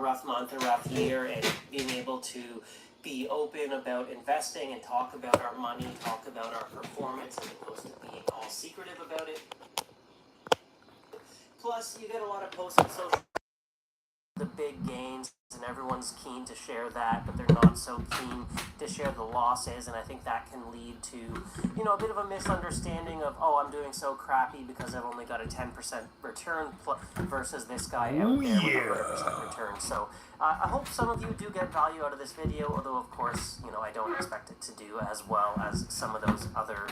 rough month, a rough year, and being able to be open about investing and talk about our money, talk about our performance, as opposed to being all secretive about it. Plus, you get a lot of posts on social the big gains, and everyone's keen to share that, but they're not so keen to share the losses, and I think that can lead to, a bit of a misunderstanding of, oh, I'm doing so crappy because I've only got a 10% return versus this guy out there with a 100% return. So I hope some of you do get value out of this video, although of course, I don't expect it to do as well as some of those other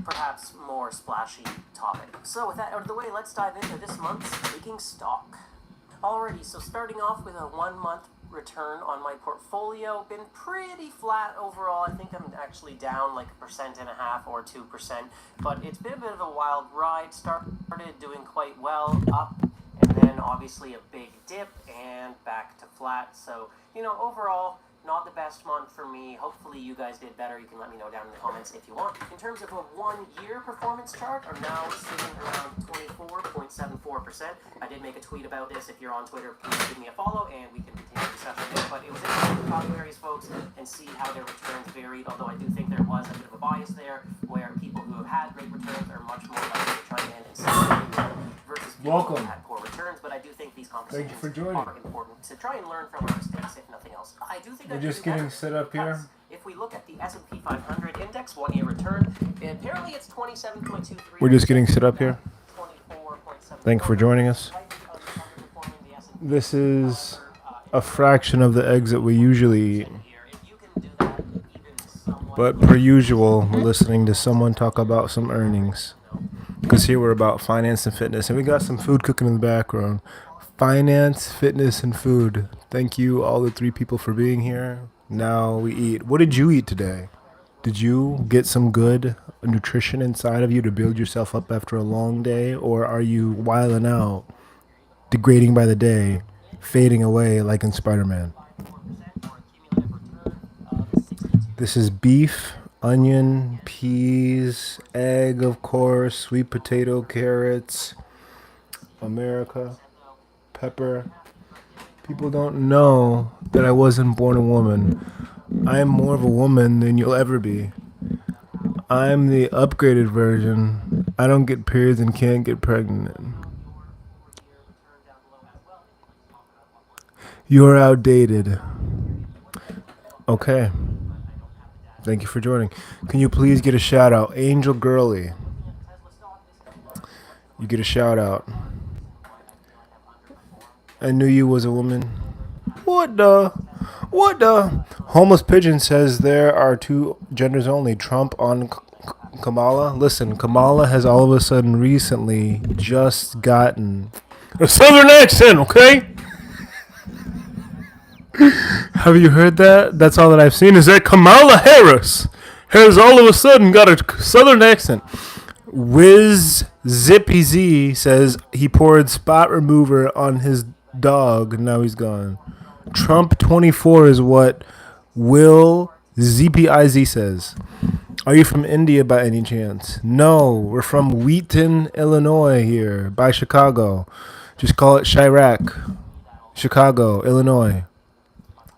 perhaps more splashy topics. So with that out of the way, let's dive into this month's Taking Stock. Alrighty, so starting off with a 1 month return on my portfolio, been pretty flat overall. I think I'm actually down like 1.5% or 2%, but it's been a bit of a wild ride. Started doing quite well, up, and then obviously a big dip and back to flat. So, overall, not the best month for me. Hopefully you guys did better. You can let me know down in the comments if you want. In terms of a 1-year performance chart, are now sitting around 24.74%. I did make a tweet about this. If you're on Twitter, please give me a follow and we can continue the discussion there. But it was interesting to talk to various folks and see how their returns varied, although I do think there was a bit of a bias there where people who have had great returns are much more likely to try and incentivize versus people who had poor returns. But I do think these conversations are important to try and learn from our mistakes, if nothing else. I do think we're just getting set up here. If we look at the S&P 500 index 1-year return, apparently it's 27.23. We're just getting set up here. Thank you for joining us. This is a fraction of the eggs that we usually eat. But per usual, we're listening to someone talk about some earnings. Because here we're about finance and fitness. And we got some food cooking in the background. Finance, fitness, and food. Thank you, all the 3 people, for being here. Now we eat. What did you eat today? Did you get some good nutrition inside of you to build yourself up after a long day? Or are you wilding out, degrading by the day, fading away like in Spider-Man? This is beef, onion, peas, egg, of course, sweet potato, carrots, America, pepper. People don't know that I wasn't born a woman. I am more of a woman than you'll ever be. I'm the upgraded version. I don't get periods and can't get pregnant. You're outdated. Okay. Thank you for joining. Can you please get a shout out? Angel Girly. You get a shout out. I knew you was a woman. What the? Homeless Pigeon says there are 2 genders only. Trump on Kamala. Listen, Kamala has all of a sudden recently just gotten a southern accent, okay? Have you heard that? That's all that I've seen is that Kamala Harris has all of a sudden got a southern accent. Wiz Zippy Z says he poured spot remover on his dog and now he's gone. Trump 24 is what Will ZPIZ says. Are you from India by any chance? No, we're from Wheaton, Illinois here by Chicago. Just call it Chirac. Chicago, Illinois.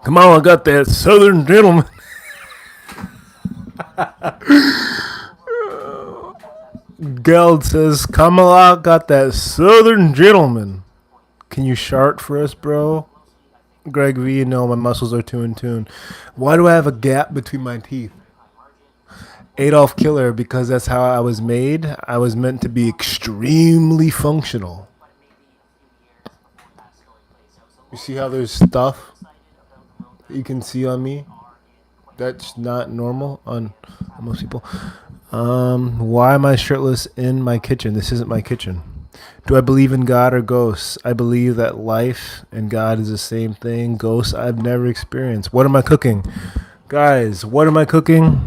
Kamala got that southern gentleman. Geld says Kamala got that southern gentleman. Can you shart for us, bro? Greg V, no, my muscles are too in tune. Why do I have a gap between my teeth? Adolf Killer, because that's how I was made. I was meant to be extremely functional. You see how there's stuff that you can see on me? That's not normal on most people. Why am I shirtless in my kitchen? This isn't my kitchen. Do I believe in God or ghosts? I believe that life and God is the same thing. Ghosts I've never experienced. What am I cooking? Guys, what am I cooking?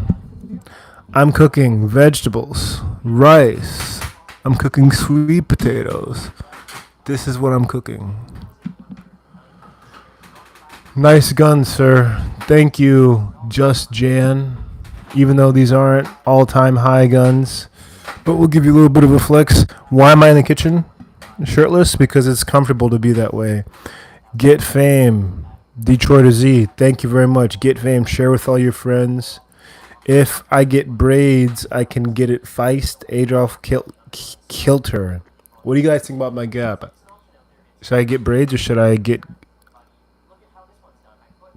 I'm cooking vegetables, rice. I'm cooking sweet potatoes. This is what I'm cooking. Nice gun, sir. Thank you, Just Jan. Even though these aren't all-time high guns. But we'll give you a little bit of a flex. Why am I in the kitchen shirtless? Because it's comfortable to be that way. Get fame. Detroit to Z. Thank you very much. Get fame. Share with all your friends. If I get braids, I can get it feist. Adolf Kilter. What do you guys think about my gap? Should I get braids or should I get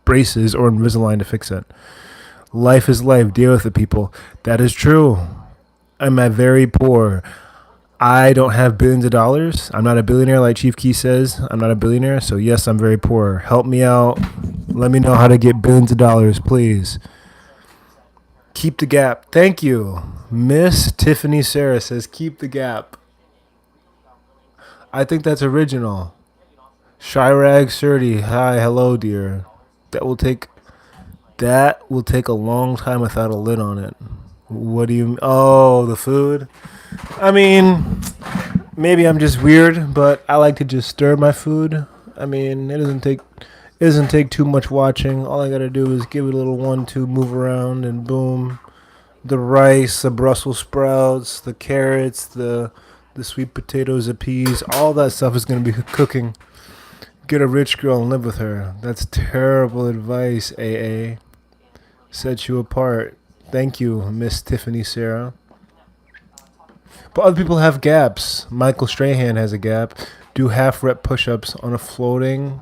braces or Invisalign to fix it? Life is life. Deal with it, people. That is true. I'm at very poor. I don't have billions of dollars. I'm not a billionaire like Chief Key says. I'm not a billionaire. So, yes, I'm very poor. Help me out. Let me know how to get billions of dollars, please. Keep the gap. Thank you. Miss Tiffany Sarah says, keep the gap. I think that's original. Shirag Surdy. Hi, hello, dear. That will take a long time without a lid on it. What do you... Oh, the food? I mean, maybe I'm just weird, but I like to just stir my food. I mean, it doesn't take too much watching. All I gotta do is give it a little 1-2 move around, and boom. The rice, the Brussels sprouts, the carrots, the sweet potatoes, the peas, all that stuff is gonna be cooking. Get a rich girl and live with her. That's terrible advice, AA. Set you apart. Thank you, Miss Tiffany Sarah. But other people have gaps. Michael Strahan has a gap. Do half rep push-ups on a float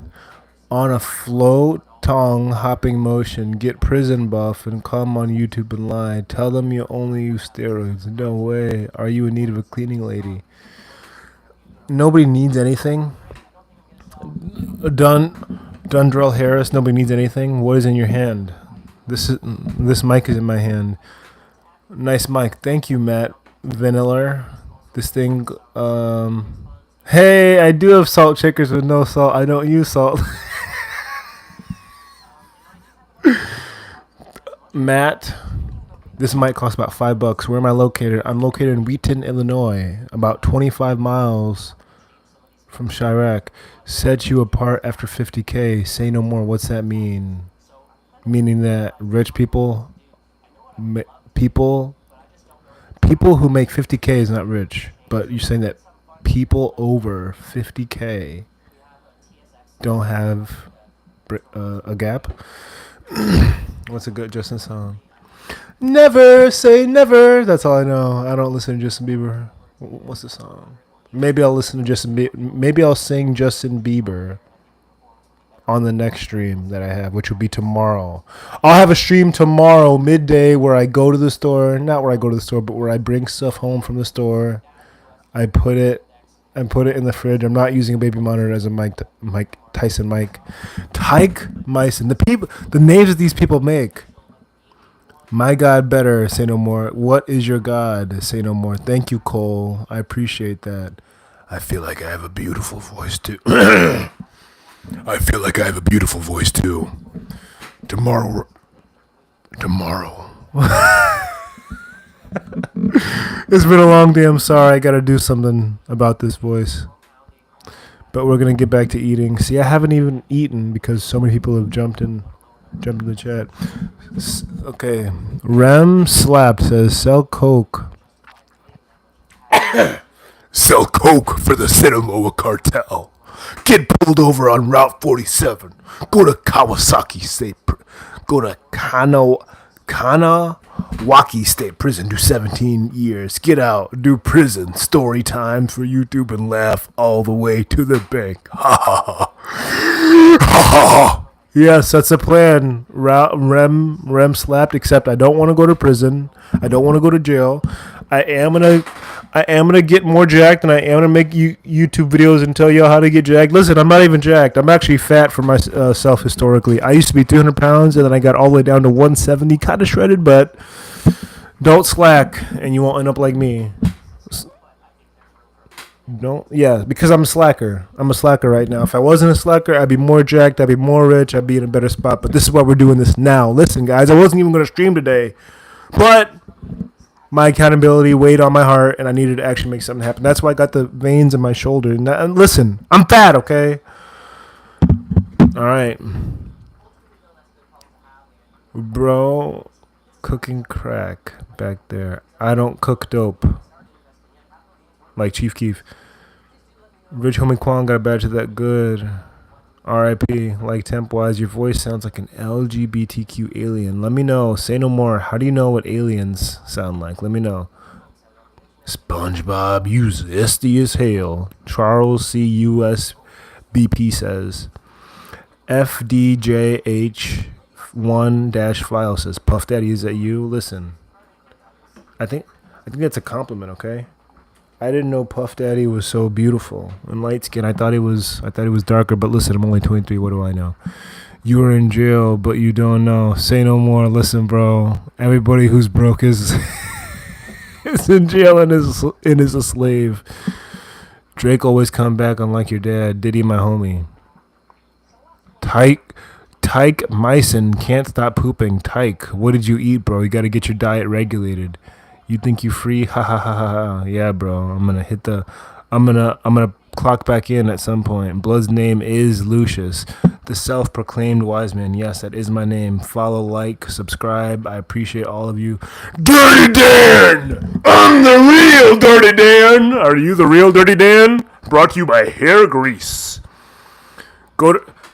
tongue hopping motion. Get prison buff and come on YouTube and lie. Tell them you only use steroids. No way. Are you in need of a cleaning lady? Nobody needs anything. Dundrell Harris. Nobody needs anything. What is in your hand? This mic is in my hand. Nice mic. Thank you, Matt Vanilla. This thing. Hey, I do have salt shakers with no salt. I don't use salt. Matt, this mic costs about $5. Where am I located? I'm located in Wheaton, Illinois, about 25 miles from Chirac. Set you apart after 50K. Say no more. What's that mean? Meaning that rich people who make 50K is not rich. But you're saying that people over 50K don't have a gap? What's a good Justin song? Never say never. That's all I know. I don't listen to Justin Bieber. What's the song? Maybe I'll listen to Justin Bieber. Maybe I'll sing Justin Bieber on the next stream that I have, which will be tomorrow. I'll have a stream tomorrow, midday, where I go to the store. Not where I go to the store, but where I bring stuff home from the store. I put it in the fridge. I'm not using a baby monitor as a Mike Tyson mic. Tyke Myson. The names that these people make. My God better, say no more. What is your God? Say no more. Thank you, Cole. I appreciate that. I feel like I have a beautiful voice too. Tomorrow. It's been a long day. I'm sorry. I got to do something about this voice. But we're going to get back to eating. See, I haven't even eaten because so many people have jumped in the chat. Okay. Rem Slap says, sell coke. Sell coke for the Sinaloa cartel. Get pulled over on Route 47. Go to Kawasaki State. Go to Kanawaki State Prison. Do 17 years. Get out. Do prison. Story time for YouTube and laugh all the way to the bank. Ha ha ha. Ha ha ha. Yes, that's a plan. Rem slapped. Except I don't want to go to prison. I don't want to go to jail. I am gonna get more jacked, and I am gonna make YouTube videos and tell y'all how to get jacked. Listen, I'm not even jacked. I'm actually fat for myself historically. I used to be 300 pounds, and then I got all the way down to 170, kind of shredded, but don't slack, and you won't end up like me. Because I'm a slacker. I'm a slacker right now. If I wasn't a slacker, I'd be more jacked, I'd be more rich, I'd be in a better spot. But this is why we're doing this now. Listen, guys, I wasn't even gonna stream today, but my accountability weighed on my heart, and I needed to actually make something happen. That's why I got the veins in my shoulder. And listen, I'm fat, okay? All right. Bro, cooking crack back there. I don't cook dope. Like Chief Keef. Rich Homie Quan got a badge of that good. R.I.P. Like temp-wise, your voice sounds like an LGBTQ alien. Let me know. Say no more. How do you know what aliens sound like? Let me know. SpongeBob, you zesty as hell. Charles C. U.S. BP says. FDJH1-file says, Puff Daddy, is that you? Listen, I think that's a compliment, okay? I didn't know Puff Daddy was so beautiful and light skinned. I thought he was darker, but listen, I'm only 23. What do I know? You were in jail, but you don't know. Say no more. Listen, bro. Everybody who's broke is is in jail and is a slave. Drake always come back unlike your dad. Diddy, my homie. Tyke Myson can't stop pooping. Tyke, what did you eat, bro? You got to get your diet regulated. You think you free? Ha ha ha ha ha. Yeah, bro. I'm gonna clock back in at some point. Blood's name is Lucius, the self-proclaimed wise man. Yes, that is my name. Follow, like, subscribe. I appreciate all of you. Dirty Dan! I'm the real Dirty Dan! Are you the real Dirty Dan? Brought to you by Hair Grease.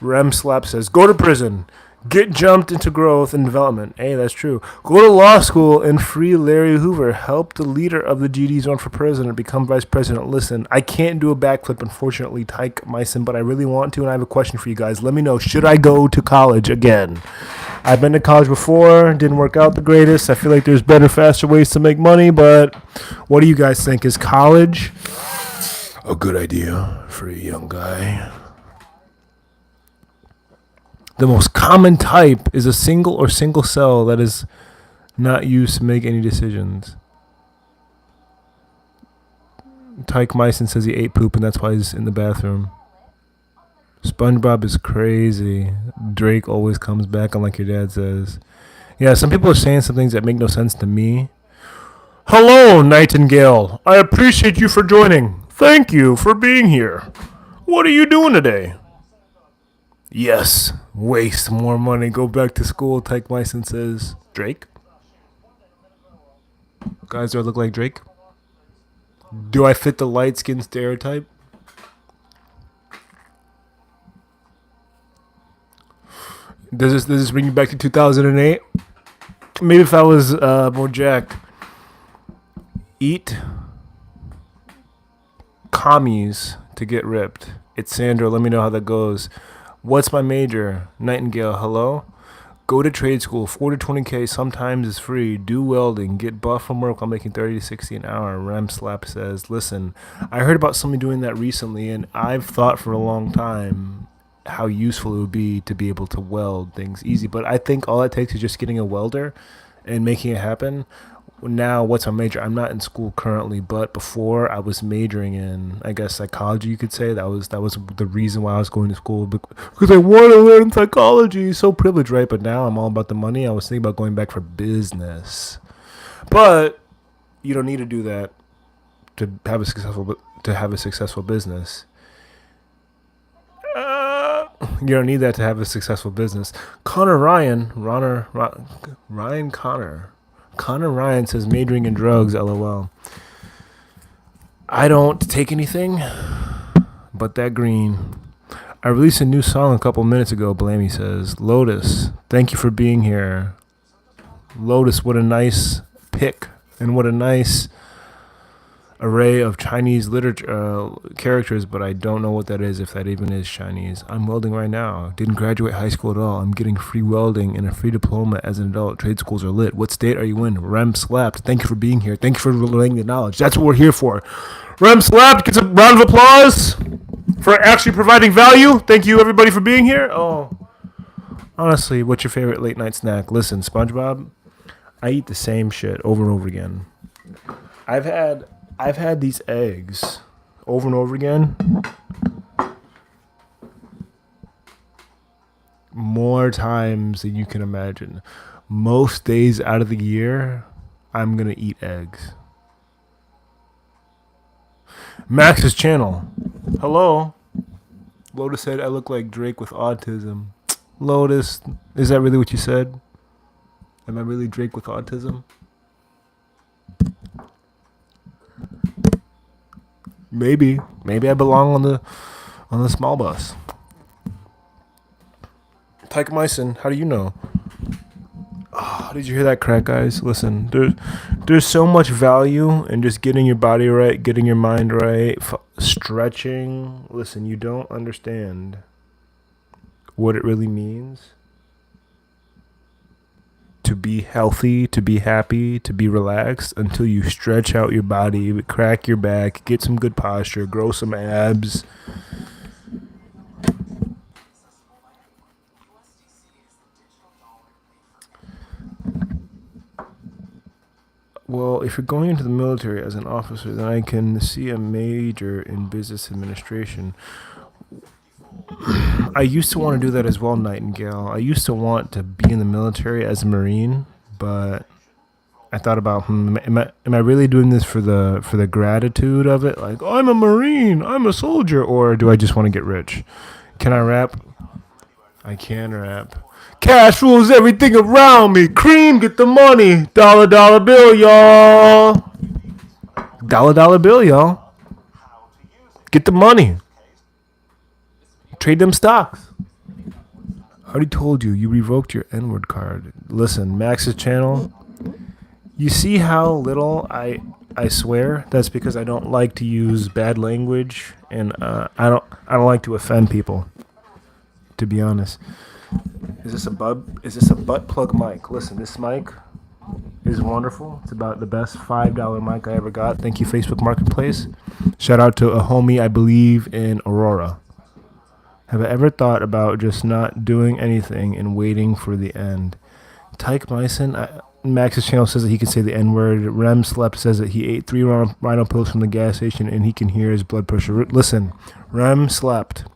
Rem Slap says, go to prison. Get jumped into growth and development. Hey, that's true. Go to law school and free Larry Hoover. Help the leader of the GDs run for president. Become vice president. Listen, I can't do a backflip, unfortunately, Tyke Myson, but I really want to, and I have a question for you guys. Let me know, should I go to college again? I've been to college before. Didn't work out the greatest. I feel like there's better, faster ways to make money, but what do you guys think? Is college a good idea for a young guy? The most common type is a single or single cell that is not used to make any decisions. Tyke Myson says he ate poop and that's why he's in the bathroom. SpongeBob is crazy. Drake always comes back unlike your dad says. Yeah, some people are saying some things that make no sense to me. Hello, Nightingale. I appreciate you for joining. Thank you for being here. What are you doing today? Yes, waste more money, go back to school, Tyke Myson says. Drake? Guys, do I look like Drake? Do I fit the light skin stereotype? Does this bring you back to 2008? Maybe if I was more jacked. Eat commies to get ripped. It's Sandra, let me know how that goes. What's my major? Nightingale, hello? Go to trade school, 4 to 20K, sometimes is free. Do welding, get buff from work while making 30 to 60 an hour. Rem Slap says, listen, I heard about somebody doing that recently, and I've thought for a long time how useful it would be to be able to weld things easy. But I think all it takes is just getting a welder and making it happen. Now, what's my major? I'm not in school currently, but before I was majoring in, I guess, psychology. You could say that was the reason why I was going to school, because I want to learn psychology. So privileged, right? But now I'm all about the money. I was thinking about going back for business, but you don't need to do that to have a successful business. You don't need that to have a successful business. Connor Ryan says majoring in drugs, lol. I don't take anything but that green. I released a new song a couple minutes ago, Blammy says. Lotus, thank you for being here. Lotus, what a nice pick, and what a nice array of Chinese literature characters, but I don't know what that is, if that even is Chinese. I'm welding right now. Didn't graduate high school at all. I'm getting free welding and a free diploma as an adult. Trade schools are lit. What state are you in? Rem Slapped. Thank you for being here. Thank you for relaying the knowledge. That's what we're here for. Rem Slapped gets a round of applause for actually providing value. Thank you, everybody, for being here. Oh, honestly, what's your favorite late night snack? Listen, SpongeBob, I eat the same shit over and over again. I've had these eggs over and over again more times than you can imagine. Most days out of the year, I'm going to eat eggs. Max's channel. Hello. Lotus said I look like Drake with autism. Lotus, is that really what you said? Am I really Drake with autism? Maybe I belong on the small bus. Tyke Myson, how do you know? Oh, did you hear that crack, guys? Listen, there's so much value in just getting your body right, getting your mind right, stretching. Listen, you don't understand what it really means to be healthy, to be happy, to be relaxed until you stretch out your body, crack your back, get some good posture, grow some abs. Well, if you're going into the military as an officer, then I can see a major in business administration. I used to want to do that as well, Nightingale. I used to want to be in the military as a Marine, but I thought about, am I really doing this for the gratitude of it? Like, oh, I'm a Marine, I'm a soldier, or do I just want to get rich? Can I rap? I can rap. Cash rules everything around me. Cream, get the money. Dollar, dollar bill, y'all. Dollar, dollar bill, y'all. Get the money. Trade them stocks. I already told you, you revoked your N-word card. Listen, Max's channel. You see how little I swear? That's because I don't like to use bad language, and I don't like to offend people. To be honest. Is this a butt plug mic? Listen, this mic is wonderful. It's about the best $5 mic I ever got. Thank you, Facebook Marketplace. Shout out to a homie I believe in Aurora. Have I ever thought about just not doing anything and waiting for the end? Tyke Myson, Max's channel says that he can say the N-word. Rem Slept says that he ate 3 rhino pills from the gas station and he can hear his blood pressure. Listen, Rem Slept.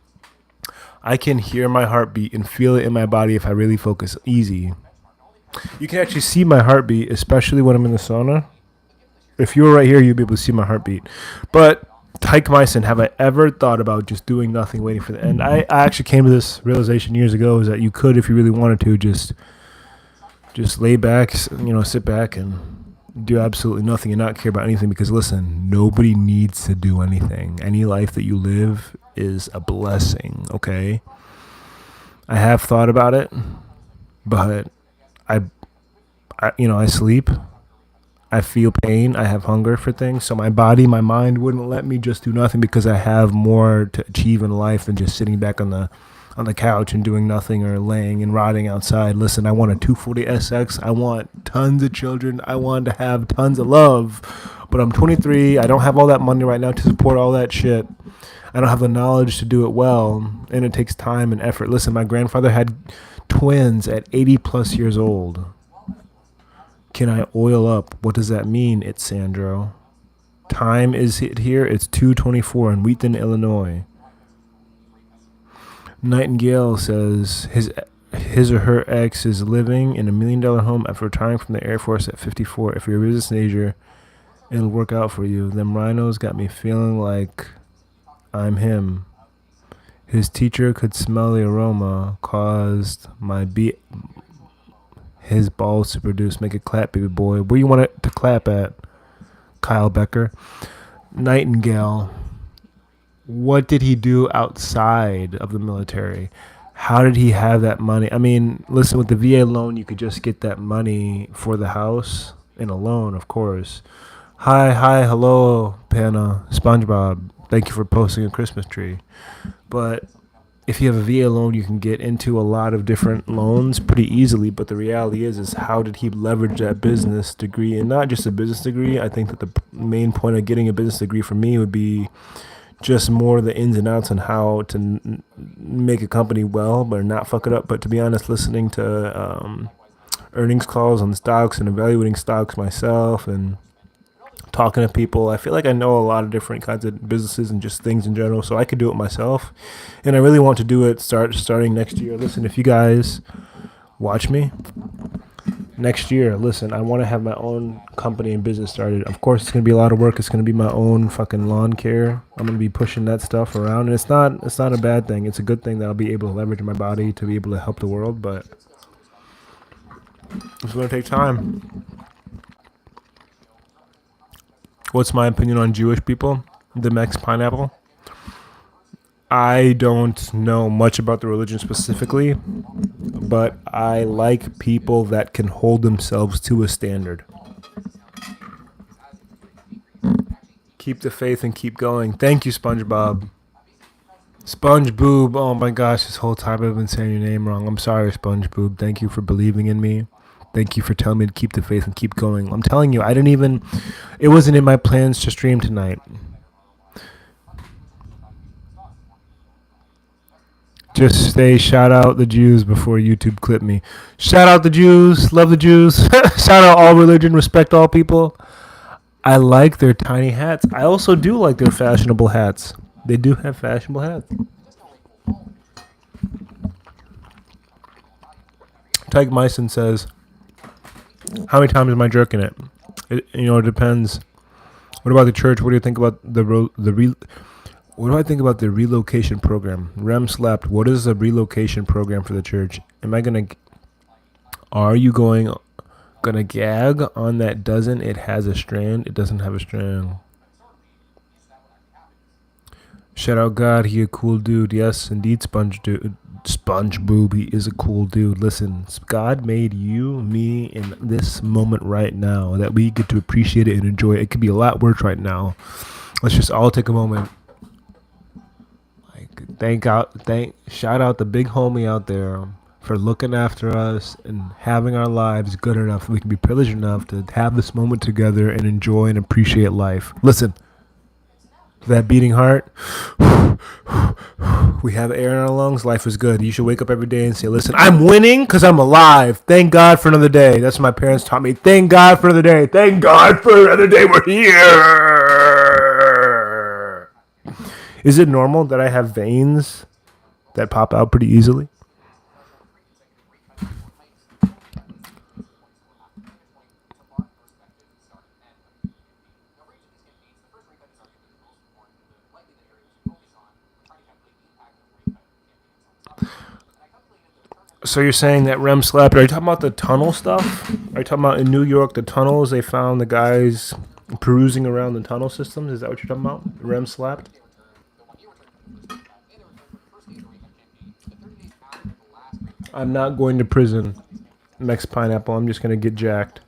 I can hear my heartbeat and feel it in my body if I really focus. Easy. You can actually see my heartbeat, especially when I'm in the sauna. If you were right here, you'd be able to see my heartbeat. But Tyke Myson, have I ever thought about just doing nothing, waiting for the end? I actually came to this realization years ago is that you could, if you really wanted to, just lay back, sit back and do absolutely nothing and not care about anything. Because listen, nobody needs to do anything. Any life that you live is a blessing, okay? I have thought about it, but I sleep. I feel pain. I have hunger for things. So my body, my mind wouldn't let me just do nothing because I have more to achieve in life than just sitting back on the couch and doing nothing or laying and rotting outside. Listen, I want a 240 SX. I want tons of children. I want to have tons of love. But I'm 23. I don't have all that money right now to support all that shit. I don't have the knowledge to do it well, and it takes time and effort. Listen, my grandfather had twins at 80 plus years old. Can I oil up? What does that mean? It's Sandro. Time is it here. It's 2:24 in Wheaton, Illinois. Nightingale says his or her ex is living in $1 million home after retiring from the Air Force at 54. If you're a business major, it'll work out for you. Them rhinos got me feeling like I'm him. His teacher could smell the aroma, caused his balls to produce. Make it clap, baby boy. Where you want it to clap at? Kyle Becker. Nightingale. What did he do outside of the military? How did he have that money? I mean, listen, with the VA loan, you could just get that money for the house in a loan, of course. Hi, hello, Panna, SpongeBob. Thank you for posting a Christmas tree. But if you have a VA loan, you can get into a lot of different loans pretty easily. But the reality is how did he leverage that business degree? And not just a business degree. I think that the main point of getting a business degree for me would be just more the ins and outs on how to make a company well, but not fuck it up. But to be honest, listening to earnings calls on stocks and evaluating stocks myself and talking to people, I feel like I know a lot of different kinds of businesses and just things in general, so I could do it myself. And I really want to do it starting next year. Listen, if you guys watch me next year, listen, I want to have my own company and business started. Of course, it's going to be a lot of work. It's going to be my own fucking lawn care. I'm going to be pushing that stuff around, and it's not a bad thing. It's a good thing that I'll be able to leverage my body to be able to help the world, but it's going to take time. What's my opinion on Jewish people? The Mex pineapple. I don't know much about the religion specifically, but I like people that can hold themselves to a standard. Keep the faith and keep going. Thank you, SpongeBob. SpongeBoob. Oh my gosh, this whole time I've been saying your name wrong. I'm sorry, SpongeBoob. Thank you for believing in me. Thank you for telling me to keep the faith and keep going. I'm telling you, I didn't even. It wasn't in my plans to stream tonight. Just say shout out the Jews before YouTube clip me. Shout out the Jews. Love the Jews. Shout out all religion. Respect all people. I like their tiny hats. I also do like their fashionable hats. They do have fashionable hats. Tyke Myson says, how many times am I jerking it? It depends. What about the church? What do you think about what do I think about the relocation program? Rem slapped. What is the relocation program for the church? Are you gonna gag on that doesn't? It has a strand. It doesn't have a strand. Shout out God, he a cool dude. Yes, indeed, SpongeBoob, he is a cool dude. Listen, God made you, me, in this moment right now that we get to appreciate it and enjoy it. It could be a lot worse right now. Let's just all take a moment. Shout out the big homie out there for looking after us and having our lives good enough. We can be privileged enough to have this moment together and enjoy and appreciate life. Listen. That beating heart, we have air in our lungs, life is good. You should wake up every day and say, listen, I'm winning because I'm alive. Thank God for another day. That's what my parents taught me. Thank God for another day. Thank God for another day. We're here. Is it normal that I have veins that pop out pretty easily? So you're saying that Rem slapped? Are you talking about the tunnel stuff? Are you talking about in New York, the tunnels? They found the guys perusing around the tunnel systems. Is that what you're talking about? Rem slapped? I'm not going to prison, Mex Pineapple. I'm just going to get jacked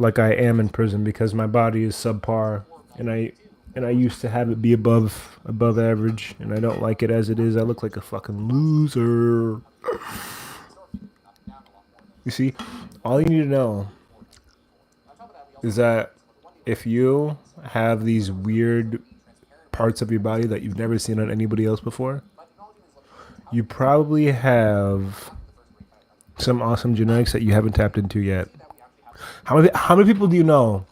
like I am in prison because my body is subpar and I used to have it be above average and I don't like it as it is. I look like a fucking loser. You see, all you need to know is that if you have these weird parts of your body that you've never seen on anybody else before, you probably have some awesome genetics that you haven't tapped into yet. How many people do you know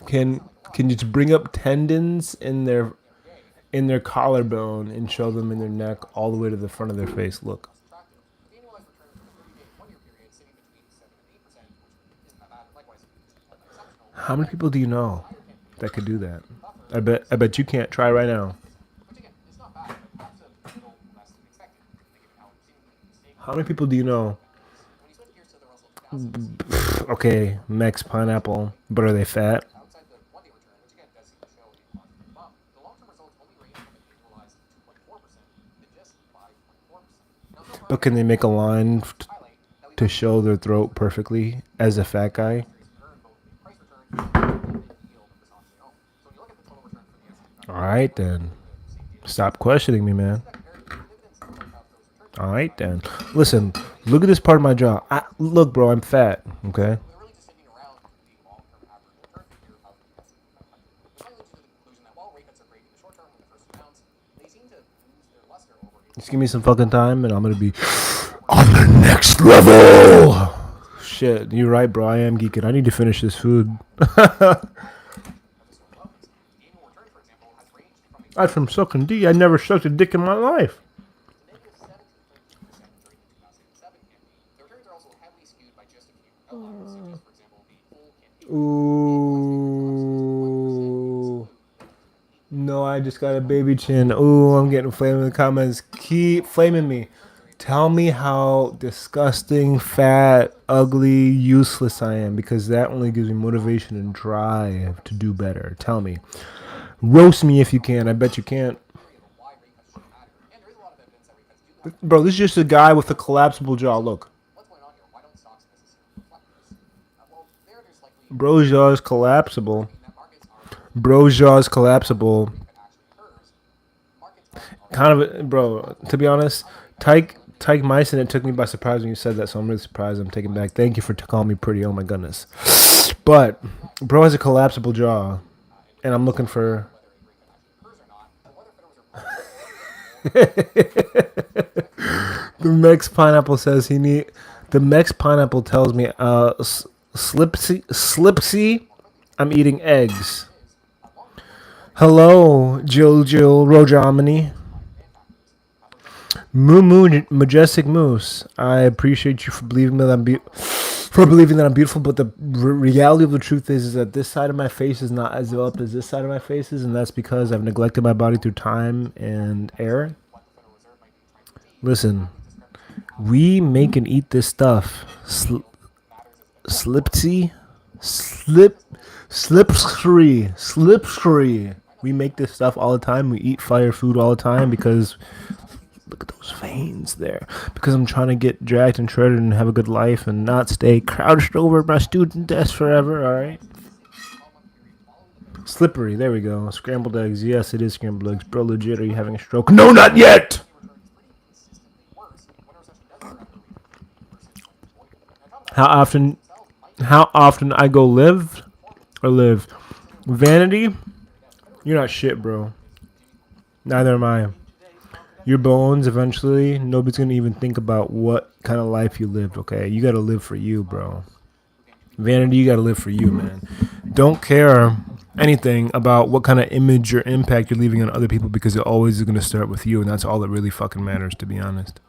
can just bring up tendons in their collarbone and show them in their neck all the way to the front of their face? Look. How many people do you know that could do that? I bet you can't. Try right now. How many people do you know? Okay, Mex Pineapple, but are they fat? But can they make a line to show their throat perfectly as a fat guy? Alright then. Stop questioning me, man. Alright then. Listen, look at this part of my jaw. Look, bro, I'm fat, okay? Just give me some fucking time and I'm gonna be on the next level. Shit, you're right, bro. I am geeking. I need to finish this food. I'm from sucking D. I never sucked a dick in my life. Ooh. No, I just got a baby chin. Ooh, I'm getting flamed in the comments. Keep flaming me. Tell me how disgusting, fat, ugly, useless I am, because that only gives me motivation and drive to do better. Tell me. Roast me if you can. I bet you can't. Bro, this is just a guy with a collapsible jaw. Look. Bro's jaw is collapsible. Bro's jaw is collapsible. Kind of, bro, to be honest, Tyke Myson, it took me by surprise when you said that, so I'm really surprised. I'm taken back. Thank you for calling me pretty. Oh, my goodness. But bro has a collapsible jaw, and I'm looking for... The Mex Pineapple says he need... The Mex Pineapple tells me, Slipsy, I'm eating eggs. Hello, Jill Rojamini. Moo Majestic Moose. I appreciate you for believing that I'm beautiful, but the reality of the truth is that this side of my face is not as developed as this side of my face is, and that's because I've neglected my body through time and air. Listen, we make and eat this stuff. Slipsy. We make this stuff all the time. We eat fire food all the time because look at those veins there. Because I'm trying to get jacked and shredded and have a good life and not stay crouched over my student desk forever. All right. Slippery. There we go. Scrambled eggs. Yes, it is scrambled eggs. Bro, legit. Are you having a stroke? No, not yet. How often I go live? Vanity? You're not shit, bro. Neither am I. Your bones, eventually, nobody's going to even think about what kind of life you lived, okay? You got to live for you, bro. Vanity, you got to live for you, man. Don't care anything about what kind of image or impact you're leaving on other people because it always is going to start with you, and that's all that really fucking matters, to be honest.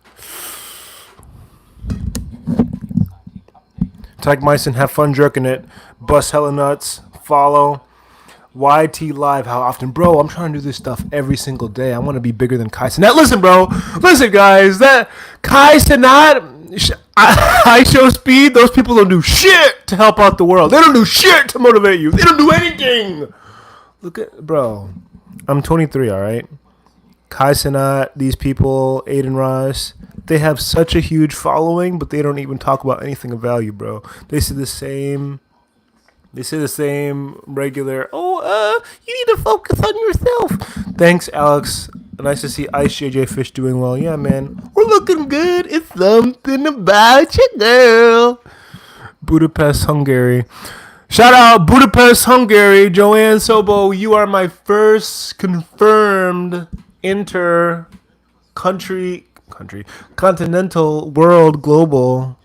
Tyke Myson, have fun jerking it. Bust hella nuts. Follow. YT Live, how often? Bro, I'm trying to do this stuff every single day. I want to be bigger than Kai Cenat. Listen, bro. Listen, guys. That Kai Cenat, I show speed. Those people don't do shit to help out the world. They don't do shit to motivate you. They don't do anything. Look at, bro. I'm 23, all right? Kai Cenat, these people, Aiden Ross, they have such a huge following, but they don't even talk about anything of value, bro. They say the same regular, you need to focus on yourself. Thanks, Alex. Nice to see Ice JJ Fish doing well. Yeah, man. We're looking good. It's something about you, girl. Budapest, Hungary. Shout out Budapest, Hungary. Joanne Sobo, you are my first confirmed continental, world, global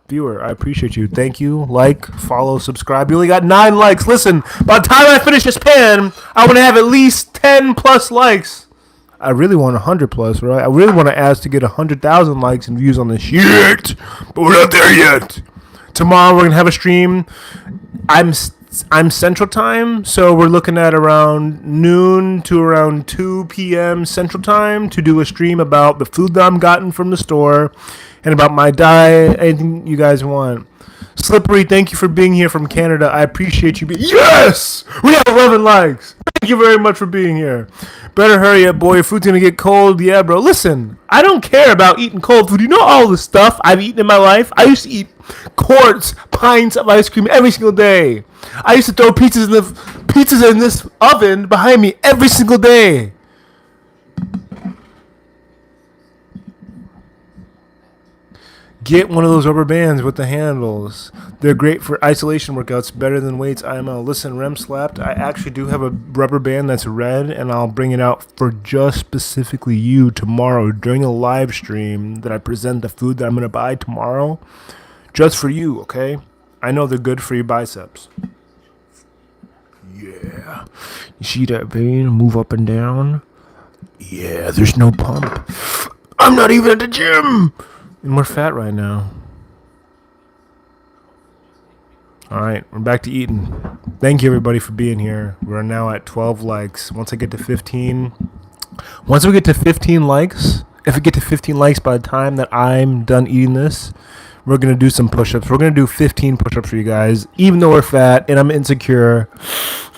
viewer. I appreciate you. Thank you. Like, follow, subscribe. You only got 9 likes. Listen, by the time I finish this pan, I want to have at least 10 plus likes. I really want 100 plus, right? I really want to ask to get 100,000 likes and views on this shit, but we're not there yet. Tomorrow we're gonna have a stream. I'm Central Time, so we're looking at around noon to around 2 p.m. Central Time to do a stream about the food that I'm gotten from the store and about my diet, anything you guys want. Slippery, thank you for being here from Canada. I appreciate you. Yes! We have 11 likes. Thank you very much for being here. Better hurry up, boy. Your food's going to get cold. Yeah, bro. Listen, I don't care about eating cold food. You know all the stuff I've eaten in my life? I used to eat pints of ice cream every single day. I used to throw pizzas in this oven behind me every single day. Get one of those rubber bands with the handles. They're great for isolation workouts, better than weights IMO. Listen, Rem slapped. I actually do have a rubber band that's red, and I'll bring it out for just specifically you tomorrow during a live stream that I present the food that I'm going to buy tomorrow. Just for you, okay? I know they're good for your biceps. Yeah. You see that vein move up and down? Yeah, there's no pump. I'm not even at the gym! And we're fat right now. Alright, we're back to eating. Thank you everybody for being here. We're now at 12 likes. Once we get to 15 likes, if we get to 15 likes by the time that I'm done eating this, we're going to do some push-ups. We're going to do 15 push-ups for you guys, even though we're fat and I'm insecure.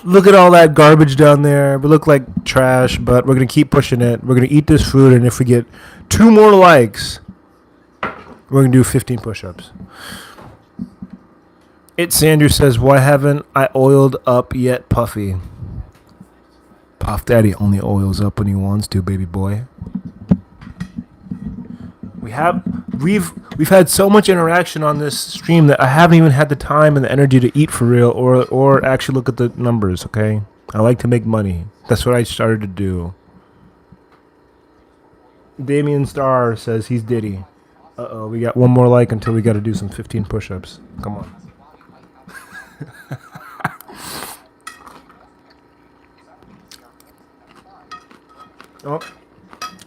Look at all that garbage down there. We look like trash, but we're going to keep pushing it. We're going to eat this food, and if we get 2 more likes, we're going to do 15 push-ups. Sanders says, why haven't I oiled up yet, Puffy? Puff Daddy only oils up when he wants to, baby boy. We've had so much interaction on this stream that I haven't even had the time and the energy to eat for real or actually look at the numbers, okay? I like to make money. That's what I started to do. Damien Starr says he's Diddy. Uh-oh, we got one more like until we got to do some 15 push-ups. Come on. Oh,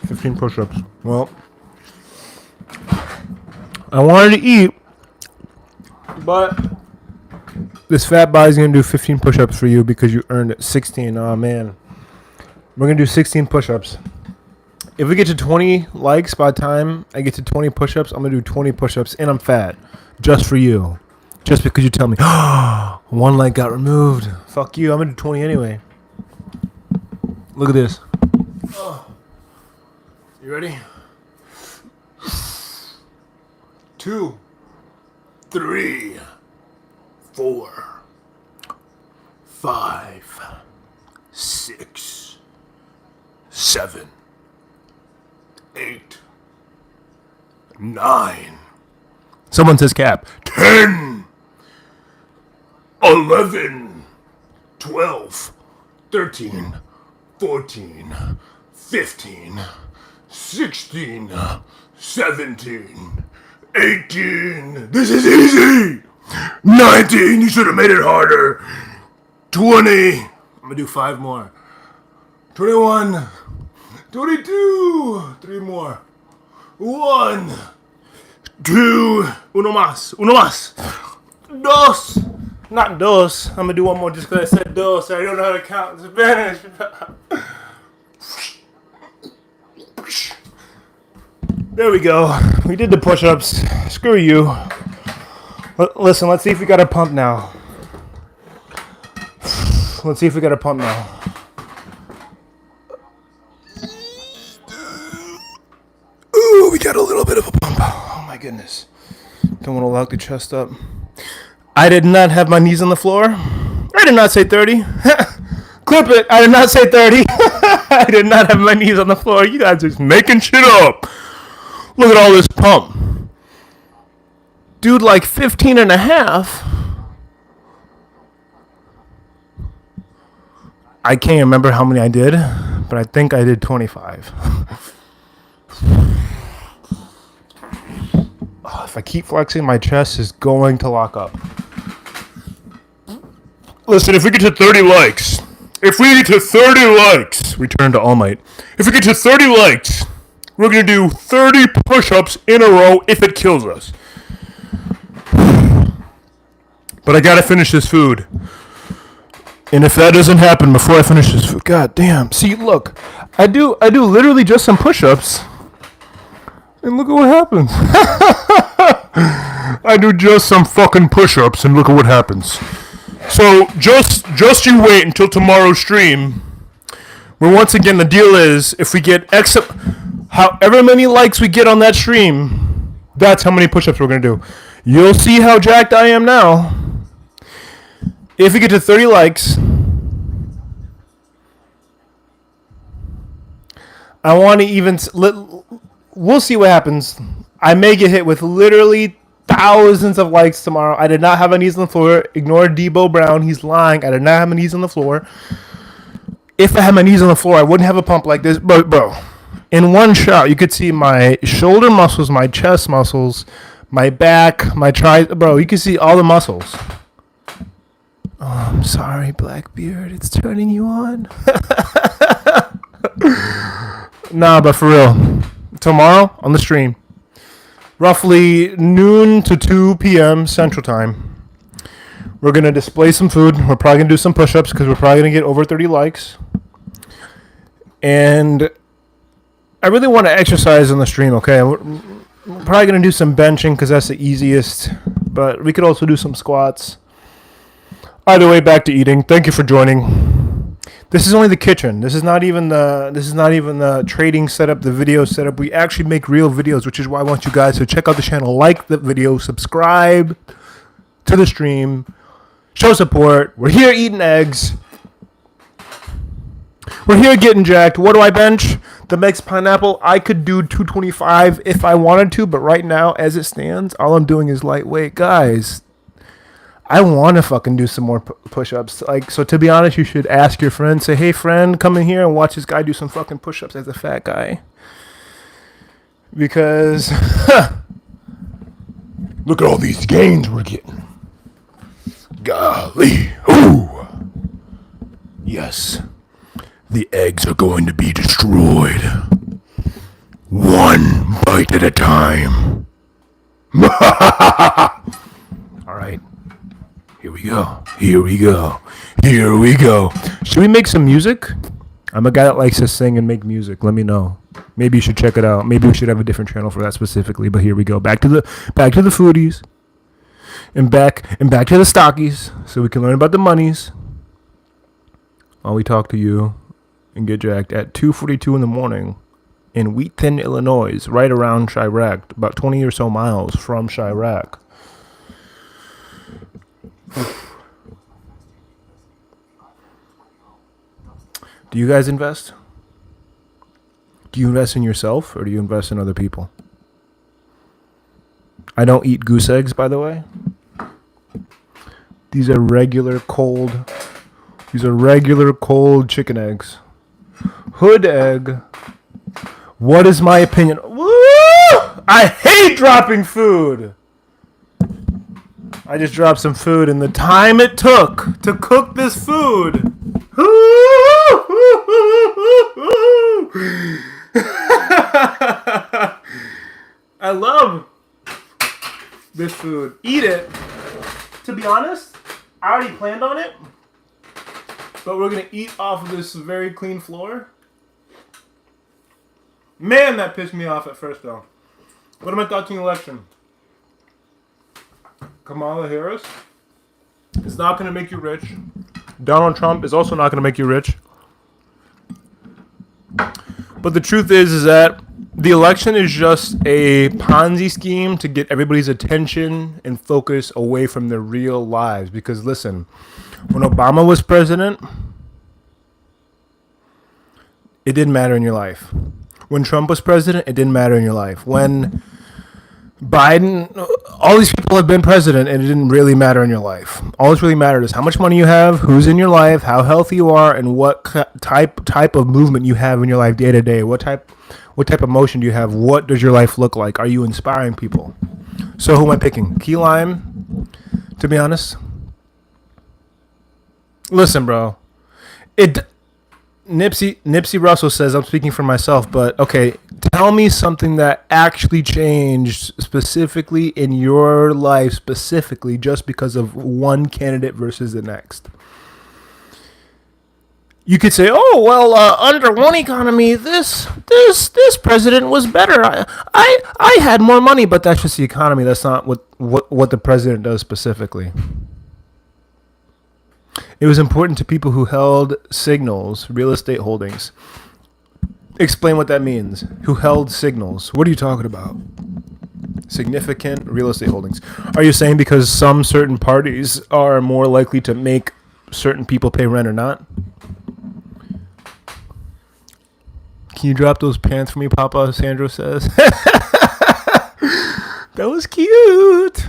15 push-ups. Well, I wanted to eat, but this fat body's going to do 15 push-ups for you because you earned it. 16. Oh, man. We're going to do 16 push-ups. If we get to 20 likes by the time I get to 20 push-ups, I'm going to do 20 push-ups, and I'm fat. Just for you. Just because you tell me, oh, 1 like got removed. Fuck you. I'm going to do 20 anyway. Look at this. Oh. You ready? 2, 3, 4, 5, 6, 7, 8, 9. Someone says cap. 10, 11, 12, 13, 14, 15, 16, 17, 18. This is easy. 19. You should have made it harder. 20. I'm going to do 5 more. 21. 22. 3 more. 1. 2. Uno más. Uno más. Dos. Not dos. I'm going to do one more just because I said dos. I don't know how to count in Spanish. There we go. We did the push-ups. Screw you. Listen, let's see if we got a pump now. Let's see if we got a pump now. Ooh, we got a little bit of a pump. Oh my goodness. Don't want to lock the chest up. I did not have my knees on the floor. I did not say 30. Clip it. I did not say 30. I did not have my knees on the floor. You guys are just making shit up. Look at all this pump. Dude, like 15 and a half. I can't remember how many I did, but I think I did 25. Oh, if I keep flexing, my chest is going to lock up. Listen, if we get to 30 likes, return to All Might. If we get to 30 likes, we're going to do 30 push-ups in a row if it kills us. But I got to finish this food. And if that doesn't happen before I finish this food, god damn. See, look, I do literally just some push-ups. And look at what happens. I do just some fucking push-ups and look at what happens. So just you wait until tomorrow's stream. Where once again the deal is if we get however many likes we get on that stream, that's how many push-ups we're gonna do. You'll see how jacked I am now. If we get to 30 likes, I want to even. We'll see what happens. I may get hit with literally thousands of likes tomorrow. I did not have my knees on the floor. Ignore Debo Brown. He's lying. I did not have my knees on the floor. If I had my knees on the floor, I wouldn't have a pump like this. But, bro, in one shot, you could see my shoulder muscles, my chest muscles, my back, my triceps. Bro, you can see all the muscles. Oh, I'm sorry, Blackbeard. It's turning you on. Nah, but for real. Tomorrow on the stream, roughly noon to 2 p.m. Central Time, we're going to display some food. We're probably going to do some push-ups because we're probably going to get over 30 likes. And I really want to exercise on the stream, okay? We're probably going to do some benching because that's the easiest. But we could also do some squats. Either way, back to eating. Thank you for joining. This is only the kitchen. This is not even the trading setup, the video setup. We actually make real videos, which is why I want you guys to check out the channel, like the video, subscribe to the stream, show support. We're here eating eggs. We're here getting jacked. What do I bench? The Mex Pineapple. I could do 225 if I wanted to, but right now, as it stands, all I'm doing is lightweight. Guys, I want to fucking do some more push-ups. Like, so to be honest, you should ask your friend. Say, hey, friend, come in here and watch this guy do some fucking push-ups as a fat guy. Because, look at all these gains we're getting. Golly. Ooh. Yes. The eggs are going to be destroyed. One bite at a time. All right. Here we go. Here we go. Here we go. Should we make some music? I'm a guy that likes to sing and make music. Let me know. Maybe you should check it out. Maybe we should have a different channel for that specifically. But here we go. Back to the foodies. And back to the stockies. So we can learn about the monies. While we talk to you and get jacked at 2:42 in the morning in Wheaton, Illinois, right around Chirac, about 20 or so miles from Chirac. Do you guys invest? Do you invest in yourself or do you invest in other people? I don't eat goose eggs, by the way. These are regular cold chicken eggs. Hood egg. What is my opinion? Woo! I hate dropping food. I just dropped some food and the time it took to cook this food. I love this food. Eat it. To be honest, I already planned on it. But we're going to eat off of this very clean floor. Man, that pissed me off at first, though. What are my thoughts on the election? Kamala Harris is not going to make you rich. Donald Trump is also not going to make you rich. But the truth is that the election is just a Ponzi scheme to get everybody's attention and focus away from their real lives. Because listen, when Obama was president, it didn't matter in your life. When Trump was president, it didn't matter in your life. When Biden, all these people have been president and it didn't really matter in your life. All that's really mattered is how much money you have, who's in your life, how healthy you are, and what type of movement you have in your life day to day. What type of motion do you have? What does your life look like? Are you inspiring people? So who am I picking? Key lime, to be honest. Listen, bro. Nipsey Russell says, I'm speaking for myself, but okay, tell me something that actually changed specifically in your life, specifically just because of one candidate versus the next. You could say, oh, well, under one economy, this president was better. I had more money, but that's just the economy. That's not what the president does specifically. It was important to people who held signals, real estate holdings. Explain what that means. Who held signals? What are you talking about? Significant real estate holdings. Are you saying because some certain parties are more likely to make certain people pay rent or not? Can you drop those pants for me, Papa? Sandro says. That was cute.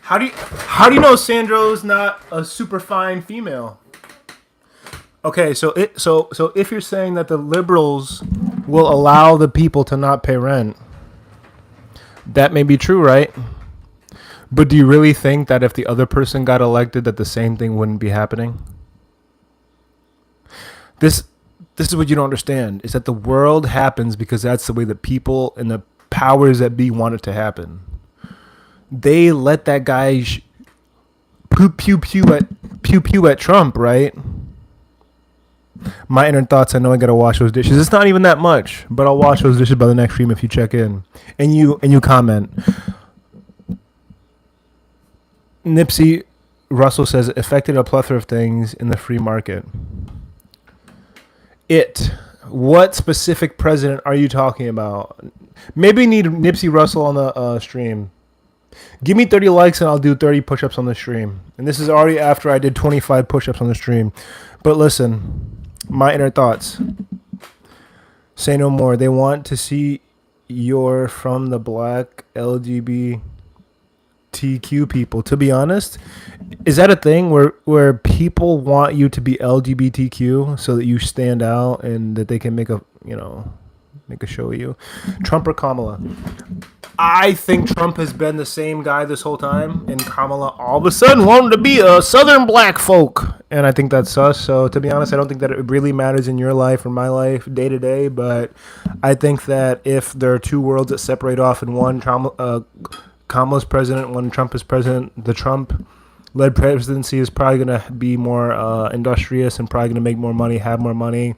How do you know Sandro's not a super fine female? Okay, so if you're saying that the liberals will allow the people to not pay rent, that may be true, right? But do you really think that if the other person got elected that the same thing wouldn't be happening? This is what you don't understand, is that the world happens because that's the way the people and the powers that be want it to happen. They let that guy pew pew at Trump, right? My inner thoughts, I know I gotta wash those dishes. It's not even that much, but I'll wash those dishes by the next stream if you check in and you comment. Nipsey Russell says it affected a plethora of things in the free market. What specific president are you talking about? Maybe need Nipsey Russell on the stream. Give me 30 likes and I'll do 30 push-ups on the stream. And this is already after I did 25 push-ups on the stream. But listen, my inner thoughts. Say no more. They want to see you're from the black LGBTQ people. To be honest, is that a thing where people want you to be LGBTQ so that you stand out and that they can make a show of you? Trump or Kamala? I think Trump has been the same guy this whole time, and Kamala all of a sudden wanted to be a Southern black folk, and I think that's sus. So to be honest, I don't think that it really matters in your life or my life day to day, but I think that if there are two worlds that separate off and one Kamala's president, one Trump is president, the Trump-led presidency is probably going to be more industrious and probably going to make more money, have more money.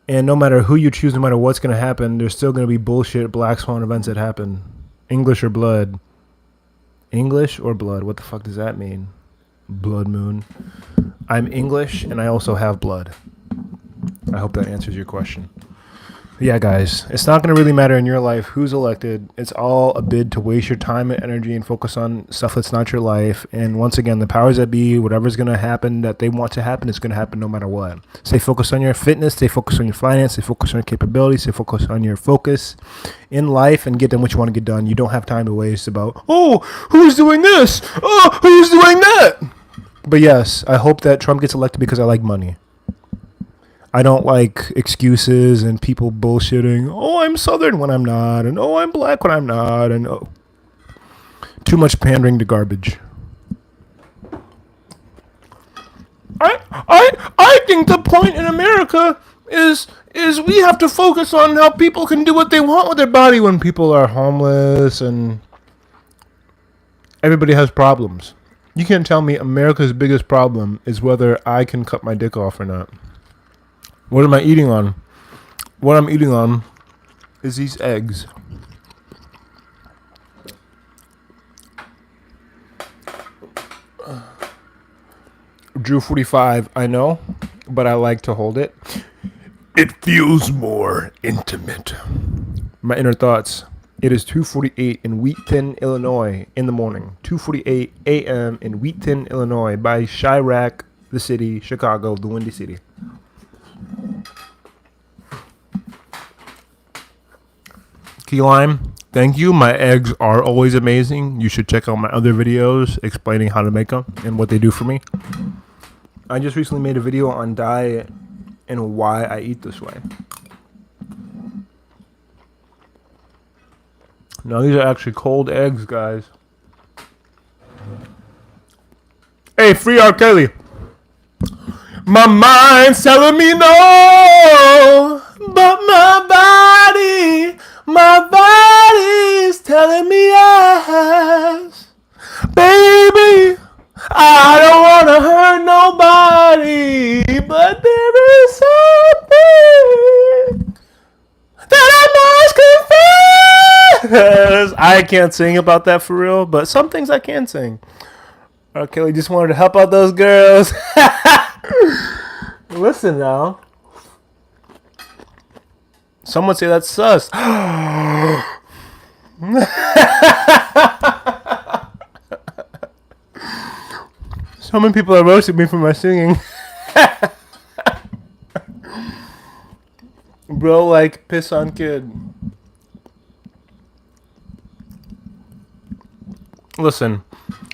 And no matter who you choose, no matter what's going to happen, there's still going to be bullshit black swan events that happen. English or blood? English or blood? What the fuck does that mean? Blood moon. I'm English and I also have blood. I hope that answers your question. Yeah, guys, it's not going to really matter in your life who's elected. It's all a bid to waste your time and energy and focus on stuff that's not your life. And once again, the powers that be, whatever's going to happen that they want to happen, it's going to happen no matter what. Stay focused on your fitness, stay focused on your finance, stay focused on your capabilities, stay focused on your focus in life and get done what you want to get done. You don't have time to waste about, oh, who's doing this? Oh, who's doing that? But yes, I hope that Trump gets elected because I like money. I don't like excuses and people bullshitting. Oh, I'm Southern when I'm not, and oh, I'm black when I'm not, and oh, too much pandering to garbage. I think the point in America is we have to focus on how people can do what they want with their body when people are homeless and everybody has problems. You can't tell me America's biggest problem is whether I can cut my dick off or not. What am I eating on? What I'm eating on is these eggs. Drew 45, I know, but I like to hold it. It feels more intimate. My inner thoughts. It is 2:48 in Wheaton, Illinois in the morning. 2:48 a.m. in Wheaton, Illinois by Chirac, the city, Chicago, the Windy City. Key lime, thank you. My eggs are always amazing. You should check out my other videos explaining how to make them and what they do for me. I just recently made a video on diet and why I eat this way. Now these are actually cold eggs, guys. Hey, free R. Kelly. My mind's telling me no, but my body's telling me yes. Baby, I don't want to hurt nobody, but there is something that I must confess. I can't sing about that for real, but some things I can sing. R. Kelly just wanted to help out those girls. Listen now. Some would say that's sus. So many people are roasting me for my singing. Bro, like piss on kid. Listen,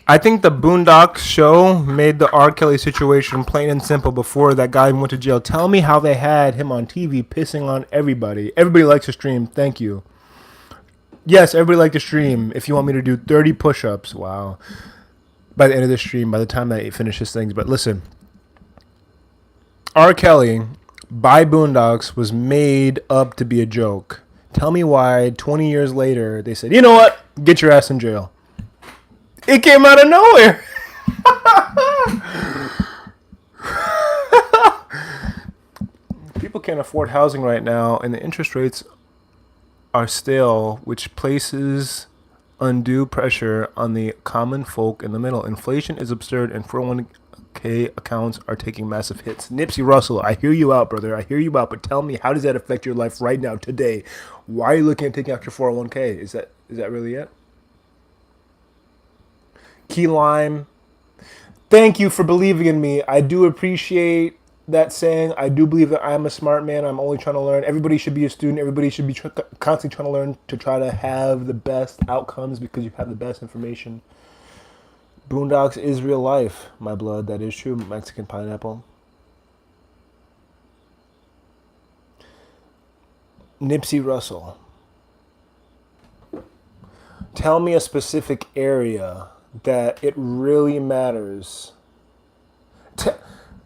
I think the Boondocks show made the R. Kelly situation plain and simple before that guy went to jail. Tell me how they had him on TV pissing on everybody. Everybody likes to stream. Thank you. Yes, everybody likes to stream. If you want me to do 30 push-ups, wow. By the end of the stream, by the time I finish this thing. But listen, R. Kelly, by Boondocks, was made up to be a joke. Tell me why 20 years later they said, you know what? Get your ass in jail. It came out of nowhere. People can't afford housing right now, and the interest rates are stale, which places undue pressure on the common folk in the middle. Inflation is absurd, and 401k accounts are taking massive hits. Nipsey Russell, I hear you out, brother. I hear you out, but tell me, how does that affect your life right now, today? Why are you looking at taking out your 401k? Is that really it? Key Lime, thank you for believing in me. I do appreciate that saying. I do believe that I'm a smart man. I'm only trying to learn. Everybody should be a student. Everybody should be constantly trying to learn to try to have the best outcomes because you have the best information. Boondocks is real life, my blood. That is true. Mexican pineapple. Nipsey Russell. Tell me a specific area that it really matters.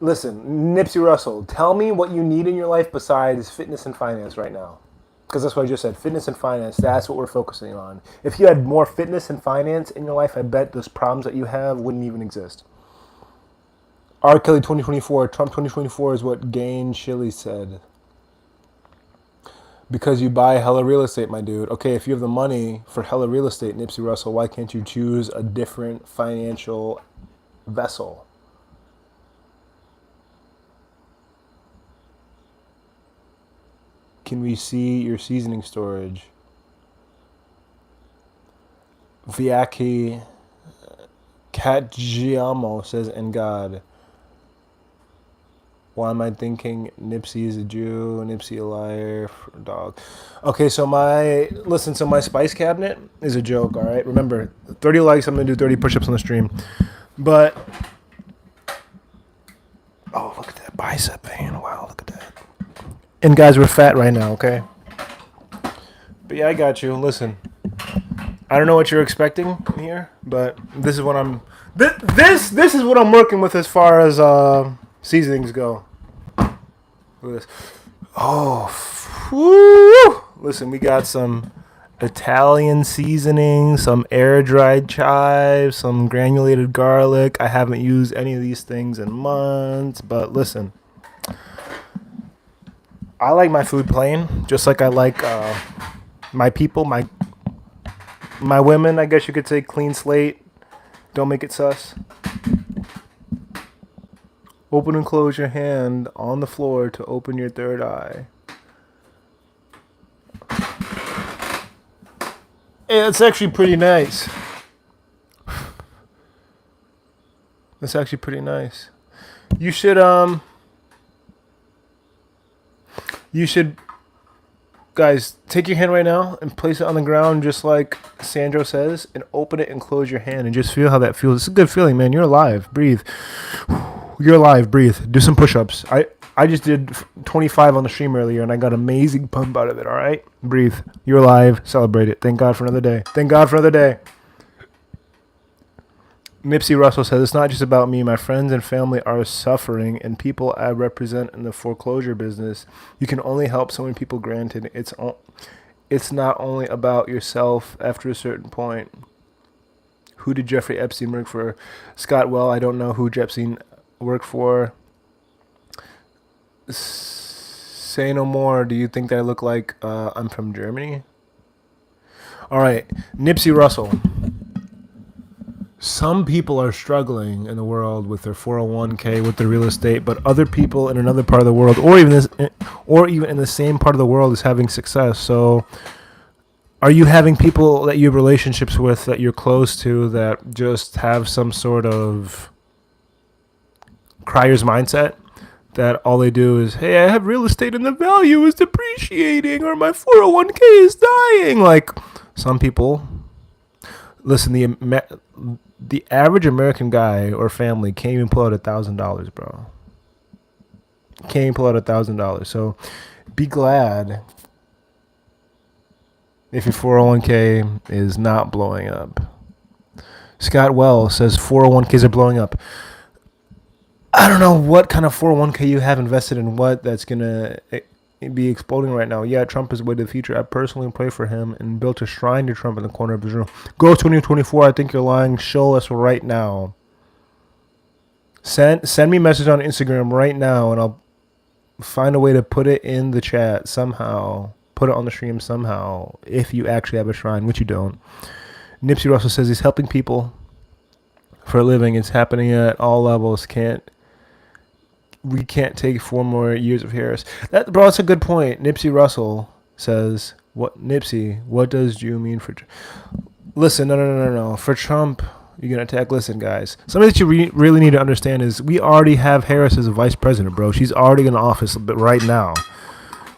Listen, Nipsey Russell, tell me what you need in your life besides fitness and finance right now. Because that's what I just said. Fitness and finance, that's what we're focusing on. If you had more fitness and finance in your life, I bet those problems that you have wouldn't even exist. R. Kelly 2024, Trump 2024 is what Gain Shilly said. Because you buy hella real estate, my dude. Okay, if you have the money for hella real estate, Nipsey Russell, why can't you choose a different financial vessel? Can we see your seasoning storage? Viaki Katjiamo says, and God. Why am I thinking Nipsey is a Jew, Nipsey a liar, dog? Okay, so my spice cabinet is a joke, all right? Remember, 30 likes, I'm going to do 30 push-ups on the stream. But, oh, look at that bicep vein. Wow, look at that. And guys, we're fat right now, okay? But yeah, I got you. Listen, I don't know what you're expecting here, but this is what I'm... This is what I'm working with as far as seasonings go. Look at this. Oh, whoo! Listen, we got some Italian seasoning, some air-dried chives, some granulated garlic. I haven't used any of these things in months, but listen. I like my food plain, just like I like my people, my women, I guess you could say, clean slate. Don't make it sus. Open and close your hand on the floor to open your third eye. Hey, that's actually pretty nice. That's actually pretty nice. You should, guys, take your hand right now and place it on the ground just like Sandro says, and open it and close your hand and just feel how that feels. It's a good feeling, man. You're alive. Breathe. You're alive. Breathe. Do some push-ups. I just did 25 on the stream earlier, and I got amazing pump out of it, all right? Breathe. You're alive. Celebrate it. Thank God for another day. Thank God for another day. Nipsey Russell says, it's not just about me. My friends and family are suffering, and people I represent in the foreclosure business. You can only help so many people, granted. It's not only about yourself after a certain point. Who did Jeffrey Epstein work for? Scott, well, I don't know who Epstein worked for. Say no more. Do you think that I look like I'm from Germany? All right, Nipsey Russell. Some people are struggling in the world with their 401k, with their real estate, but other people in another part of the world, or even in the same part of the world, is having success. So, are you having people that you have relationships with, that you're close to, that just have some sort of crier's mindset? That all they do is, hey, I have real estate and the value is depreciating, or my 401k is dying. Like, some people, listen, the average American guy or family can't even pull out $1,000, bro. Can't even pull out $1,000. So be glad if your 401k is not blowing up. Scott Wells says 401ks are blowing up. I don't know what kind of 401k you have invested in what that's going to be exploding right now. Yeah, Trump is the way to the future. I personally pray for him and built a shrine to Trump in the corner of his room. Go 2024. I think you're lying. Show us right now. Send me a message on Instagram right now, and I'll find a way to put it in the chat somehow. Put it on the stream somehow. If you actually have a shrine, which you don't. Nipsey Russell says he's helping people for a living. It's happening at all levels. We can't take 4 more years of Harris. Bro, that's a good point. Nipsey Russell says, what does you mean for... Listen, no. For Trump, you're going to attack. Listen, guys. Something that you really need to understand is we already have Harris as a vice president, bro. She's already in office right now.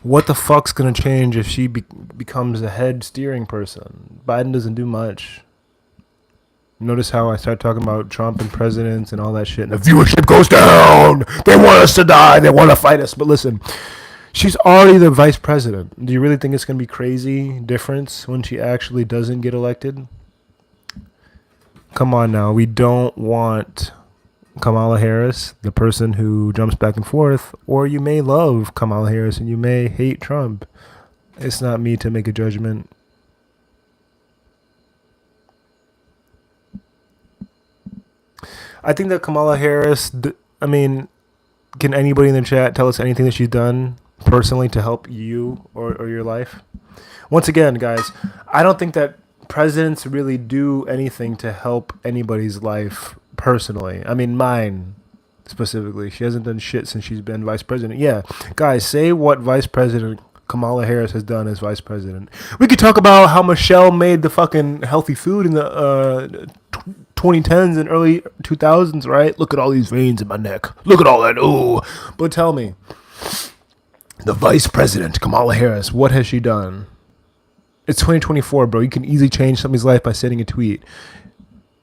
What the fuck's going to change if she becomes the head steering person? Biden doesn't do much. Notice how I start talking about Trump and presidents and all that shit. And the viewership goes down. They want us to die. They want to fight us. But listen, she's already the vice president. Do you really think it's going to be crazy difference when she actually doesn't get elected? Come on now. We don't want Kamala Harris, the person who jumps back and forth. Or you may love Kamala Harris and you may hate Trump. It's not me to make a judgment. I think that Kamala Harris, can anybody in the chat tell us anything that she's done personally to help you or your life? Once again, guys, I don't think that presidents really do anything to help anybody's life personally. I mean, mine specifically. She hasn't done shit since she's been vice president. Yeah, guys, say what vice president Kamala Harris has done as vice president. We could talk about how Michelle made the fucking healthy food in the 2010s and early 2000s, right? Look at all these veins in my neck. Look at all that. Ooh. But tell me, the vice president, Kamala Harris, what has she done? It's 2024, bro. You can easily change somebody's life by sending a tweet.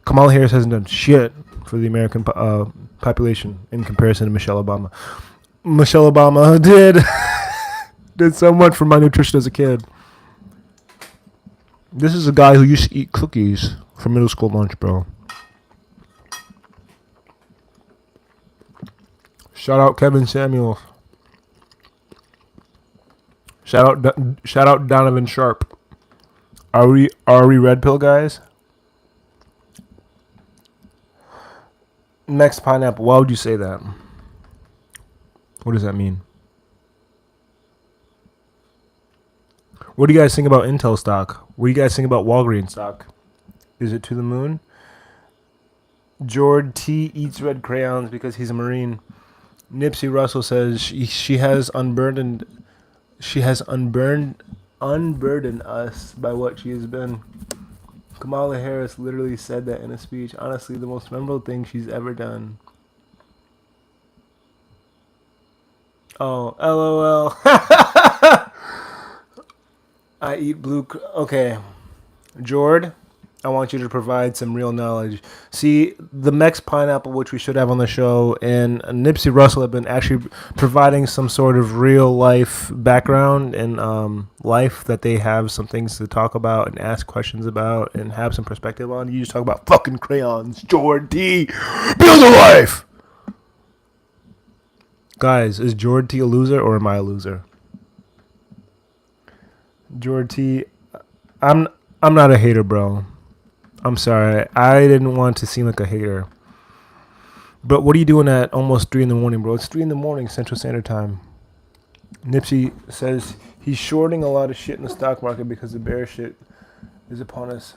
Kamala Harris hasn't done shit for the American population in comparison to Michelle Obama. Michelle Obama did so much for my nutrition as a kid. This is a guy who used to eat cookies for middle school lunch, bro. Shout out Kevin Samuels. Shout out Donovan Sharp. Are we red pill guys? Next pineapple. Why would you say that? What does that mean? What do you guys think about Intel stock? What do you guys think about Walgreens stock? Is it to the moon? Jord T eats red crayons because he's a Marine. Nipsey Russell says she has unburdened us by what she has been. Kamala Harris literally said that in a speech. Honestly, the most memorable thing she's ever done. Oh, LOL. I eat blue. Okay. Jord, I want you to provide some real knowledge. See, the Mex Pineapple, which we should have on the show, and Nipsey Russell have been actually providing some sort of real life background and life that they have some things to talk about and ask questions about and have some perspective on. You just talk about fucking crayons. Jord T, build a life! Guys, is Jord T a loser or am I a loser? Jord T, I'm not a hater, bro. I'm sorry. I didn't want to seem like a hater. But what are you doing at almost 3 in the morning, bro? It's 3 in the morning, Central Standard Time. Nipsey says he's shorting a lot of shit in the stock market because the bear shit is upon us.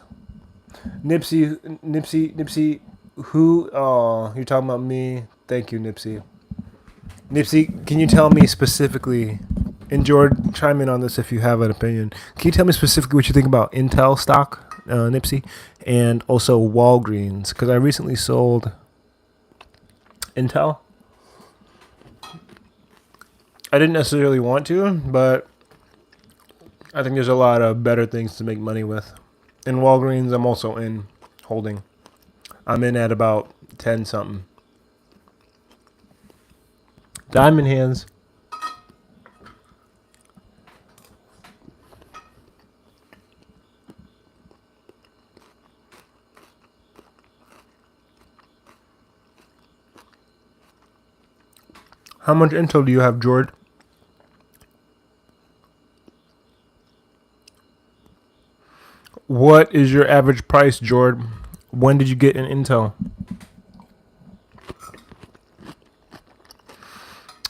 Nipsey, who? Oh, you're talking about me? Thank you, Nipsey. Nipsey, can you tell me specifically, and George, chime in on this if you have an opinion. Can you tell me specifically what you think about Intel stock, Nipsey, and also Walgreens? Because I recently sold Intel. I didn't necessarily want to, but I think there's a lot of better things to make money with. And Walgreens, I'm also in holding. I'm in at about 10 something. Diamond hands. How much Intel do you have, George? What is your average price, George? When did you get an Intel?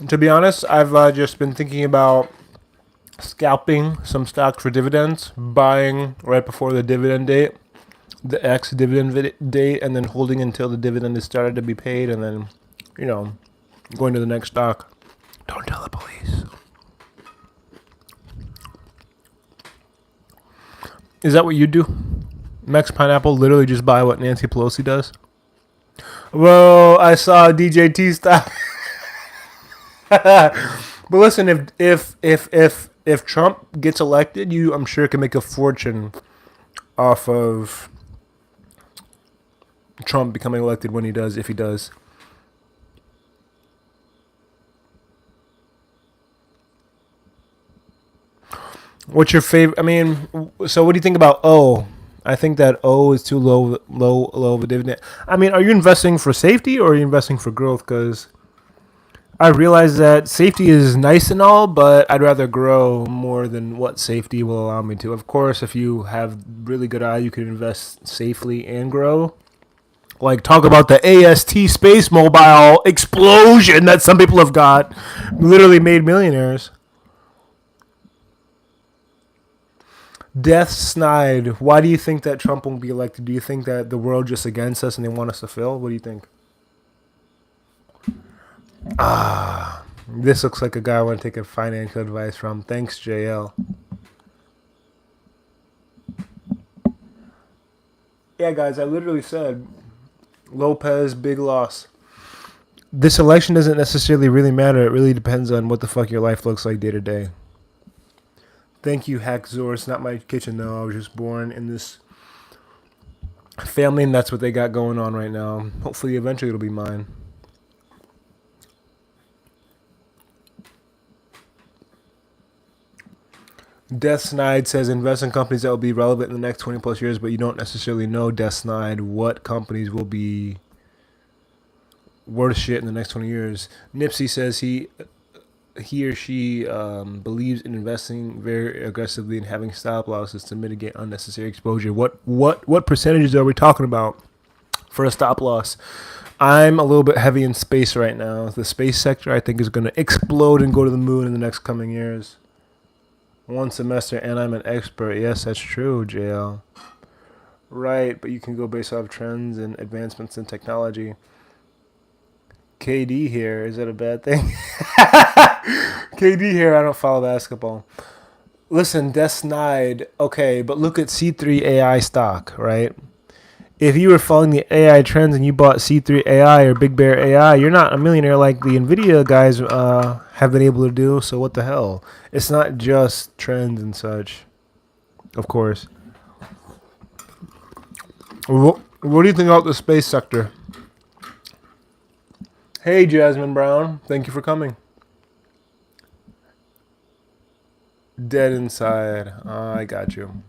To be honest, I've just been thinking about scalping some stocks for dividends, buying right before the dividend date, the X dividend date and then holding until the dividend is started to be paid and then, going to the next stock. Don't tell the police. Is that what you do? Max Pineapple literally just buy what Nancy Pelosi does? Well, I saw DJT stock. But listen, if Trump gets elected, you I'm sure can make a fortune off of Trump becoming elected when he does, if he does. What's your favorite? I mean, so what do you think about O? I think that O is too low of a dividend. I mean, are you investing for safety or are you investing for growth? Because I realize that safety is nice and all, but I'd rather grow more than what safety will allow me to. Of course, if you have really good eye, you can invest safely and grow. Like, talk about the AST Space Mobile explosion that some people have got. Literally made millionaires. Death Snide, why do you think that Trump won't be elected? Do you think that the world just against us and they want us to fail? What do you think? This looks like a guy I want to take a financial advice from. Thanks, JL. Yeah, guys, I literally said Lopez, big loss. This election doesn't necessarily really matter. It really depends on what the fuck your life looks like day to day. Thank you, Hackzor. It's not my kitchen, though. I was just born in this family, and that's what they got going on right now. Hopefully, eventually, it'll be mine. Death Snide says invest in companies that will be relevant in the next 20 plus years, but you don't necessarily know, Death Snide, what companies will be worth shit in the next 20 years. Nipsey says he or she believes in investing very aggressively and having stop losses to mitigate unnecessary exposure. What percentages are we talking about for a stop loss? I'm a little bit heavy in space right now. The space sector, I think, is going to explode and go to the moon in the next coming years. One semester, and I'm an expert. Yes, that's true, JL. Right, but you can go based off trends and advancements in technology. KD here, is that a bad thing? KD here, I don't follow basketball. Listen, Death Snide, okay, but look at C3 AI stock, right? If you were following the AI trends and you bought C3 AI or Big Bear AI, you're not a millionaire like the NVIDIA guys have been able to do, so what the hell? It's not just trends and such, of course. What do you think about the space sector? Hey, Jasmine Brown, thank you for coming. Dead inside. I got you.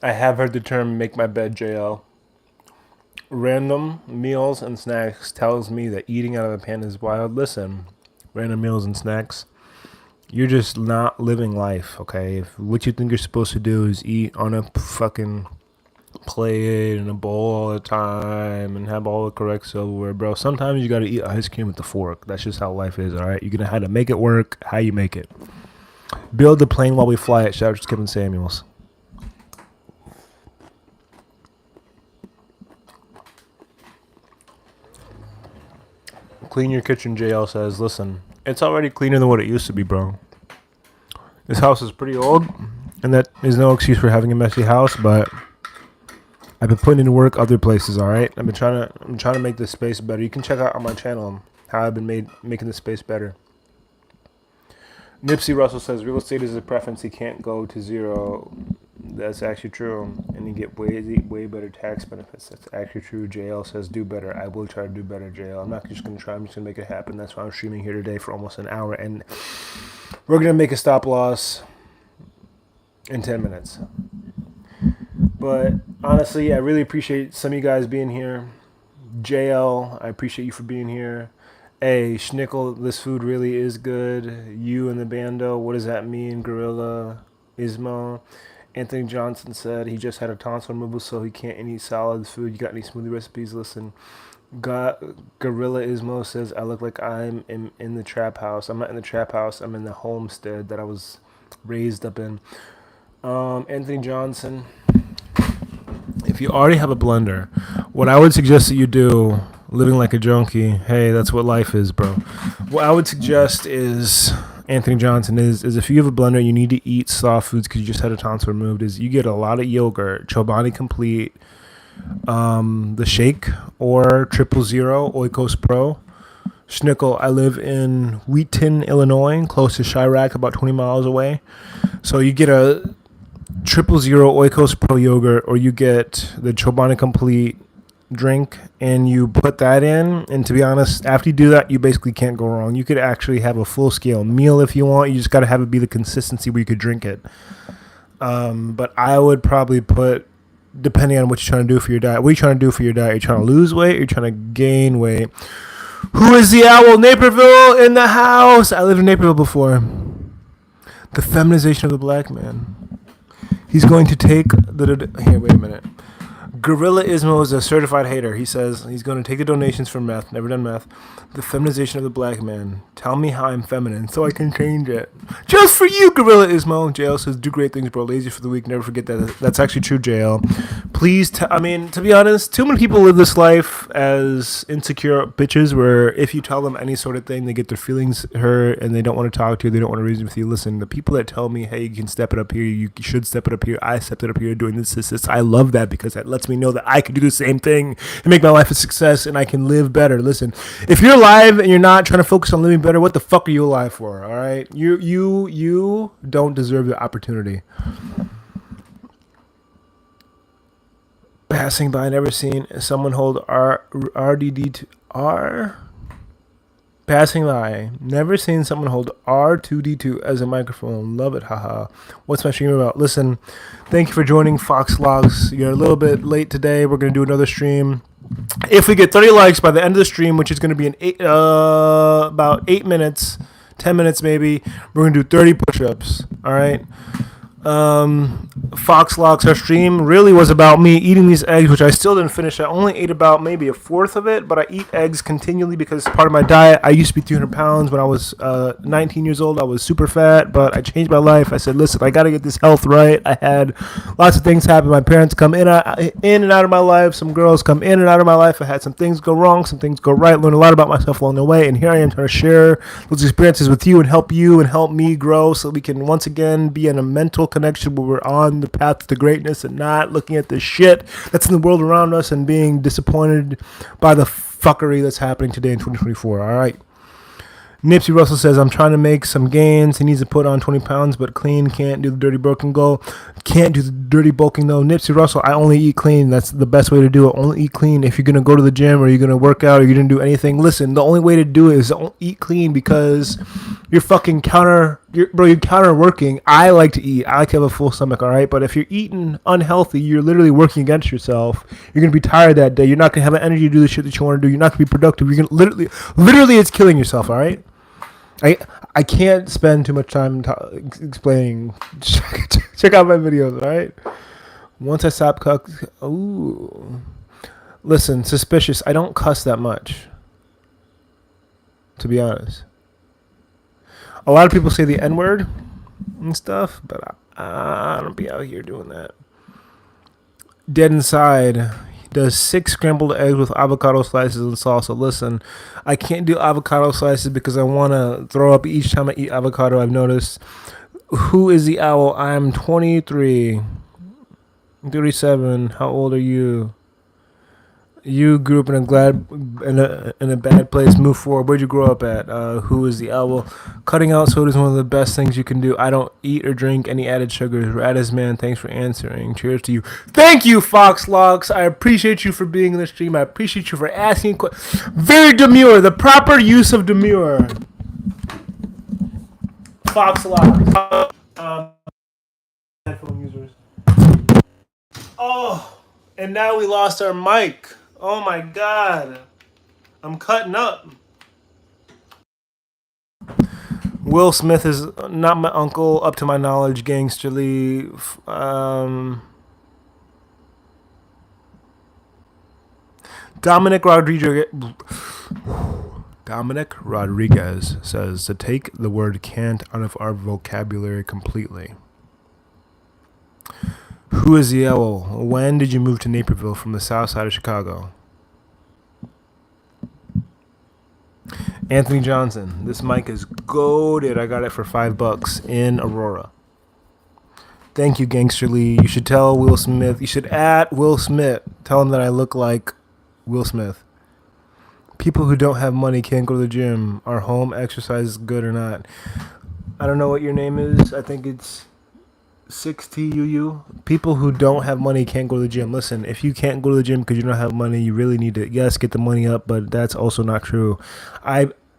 I have heard the term make my bed, JL. Random meals and snacks tells me that eating out of a pan is wild. Listen, random meals and snacks, you're just not living life, okay? If what you think you're supposed to do is eat on a fucking plate and a bowl all the time and have all the correct silverware, bro, sometimes you gotta eat ice cream with a fork. That's just how life is, all right? You're gonna have to make it work how you make it. Build the plane while we fly it. Shout out to Kevin Samuels. Clean your kitchen, JL says. Listen, it's already cleaner than what it used to be, bro. This house is pretty old, and that is no excuse for having a messy house, but I've been putting in work other places, all right? I'm trying to make this space better. You can check out on my channel how I've been making this space better. Nipsey Russell says real estate is a preference. He can't go to zero. That's actually true, and you get way better tax benefits. That's actually true. JL says do better. I will try to do better, JL. I'm not just gonna try. I'm just gonna make it happen. That's why I'm streaming here today for almost an hour, and we're gonna make a stop loss in 10 minutes. But honestly, I really appreciate some of you guys being here. JL, I appreciate you for being here. Hey, Schnickel, this food really is good. You and the bando, what does that mean? Gorilla, Ismo. Anthony Johnson said he just had a tonsil removal, so he can't eat solid food. You got any smoothie recipes? Listen, Gorilla Ismo says, I look like I'm in the trap house. I'm not in the trap house. I'm in the homestead that I was raised up in. Anthony Johnson, if you already have a blender, what I would suggest that you do, living like a junkie, hey, that's what life is, bro. What I would suggest is, Anthony Johnson, is if you have a blender, you need to eat soft foods because you just had a tonsil removed, is you get a lot of yogurt, Chobani Complete, the shake, or 000 Oikos Pro. Schnickel, I live in Wheaton, Illinois, close to Chirac, about 20 miles away. So you get a 000 Oikos Pro yogurt, or you get the Chobani Complete drink, and you put that in. And to be honest, after you do that, you basically can't go wrong. You could actually have a full-scale meal if you want. You just got to have it be the consistency where you could drink it. But I would probably put, depending on what you're trying to do for your diet. What are you trying to do for your diet? Are you trying to lose weight? Or are you trying to gain weight? Who is the owl? Naperville in the house. I lived in Naperville before. The feminization of the black man. He's going to take here, wait a minute. Gorilla Ismo is a certified hater. He says he's going to take the donations from meth. Never done meth. The feminization of the black man. Tell me how I'm feminine so I can change it. Just for you, Gorilla Ismo. JL says, do great things, bro. Lazy for the week. Never forget that. That's actually true, JL. Please, I mean, to be honest, too many people live this life as insecure bitches where if you tell them any sort of thing, they get their feelings hurt and they don't want to talk to you. They don't want to reason with you. Listen, the people that tell me, hey, you can step it up here. You should step it up here. I stepped it up here doing this. I love that because that lets me know that I can do the same thing and make my life a success and I can live better. Listen, if you're alive and you're not trying to focus on living better, what the fuck are you alive for? All right, you don't deserve the opportunity. Passing by, never seen someone hold RDD to R. Passing by, never seen someone hold R2D2 as a microphone. Love it, haha. What's my stream about? Listen, thank you for joining Fox Logs. You're a little bit late today. We're going to do another stream. If we get 30 likes by the end of the stream, which is going to be in about 8 minutes, 10 minutes maybe, we're going to do 30 push-ups. All right? Fox Locks, our stream really was about me eating these eggs, which I still didn't finish. I only ate about maybe a fourth of it, but I eat eggs continually because it's part of my diet. I used to be 300 pounds when I was 19 years old. I was super fat, but I changed my life. I said, listen, I got to get this health right. I had lots of things happen. My parents come in and out of my life. Some girls come in and out of my life. I had some things go wrong, some things go right. Learned a lot about myself along the way, and here I am trying to share those experiences with you and help me grow so we can once again be in a mental connection where we're on the path to greatness and not looking at the shit that's in the world around us and being disappointed by the fuckery that's happening today in 2024. All right. Nipsey Russell says, I'm trying to make some gains. He needs to put on 20 pounds, but clean. Can't do the dirty bulking goal. Can't do the dirty bulking, though. Nipsey Russell, I only eat clean. That's the best way to do it. Only eat clean. If you're going to go to the gym or you're going to work out or you're going to do anything, listen, the only way to do it is eat clean because you're fucking counter working. I like to eat. I like to have a full stomach, all right? But if you're eating unhealthy, you're literally working against yourself. You're going to be tired that day. You're not going to have the energy to do the shit that you want to do. You're not going to be productive. You're going to literally it's killing yourself, all right? I can't spend too much time explaining. Check out my videos, all right? Once I stop listen, suspicious. I don't cuss that much, to be honest. A lot of people say the N-word and stuff, but I don't be out here doing that. Dead Inside does 6 scrambled eggs with avocado slices and salsa. Listen, I can't do avocado slices because I want to throw up each time I eat avocado, I've noticed. Who is the owl? I'm 23. 37. How old are you? You grew up in a bad place. Move forward. Where'd you grow up at? Who is the owl? Cutting out soda is one of the best things you can do. I don't eat or drink any added sugars. Radis man, thanks for answering. Cheers to you. Thank you, Fox Locks. I appreciate you for being in the stream. I appreciate you for asking. Very demure. The proper use of demure. Fox Locks. Headphone users. Oh, and now we lost our mic. Oh my God. I'm cutting up. Will Smith is not my uncle, up to my knowledge. Gangster Lee. Dominic Rodriguez. Dominic Rodriguez says to take the word can't out of our vocabulary completely. Who is the owl? When did you move to Naperville from the south side of Chicago? Anthony Johnson. This mic is goated. I got it for $5 in Aurora. Thank you, Gangster Lee. You should tell Will Smith. You should at Will Smith. Tell him that I look like Will Smith. People who don't have money can't go to the gym. Are home exercises good or not? I don't know what your name is. I think it's 6TUU. People who don't have money can't go to the gym. Listen, if you can't go to the gym because you don't have money, you really need to, yes, get the money up, but that's also not true.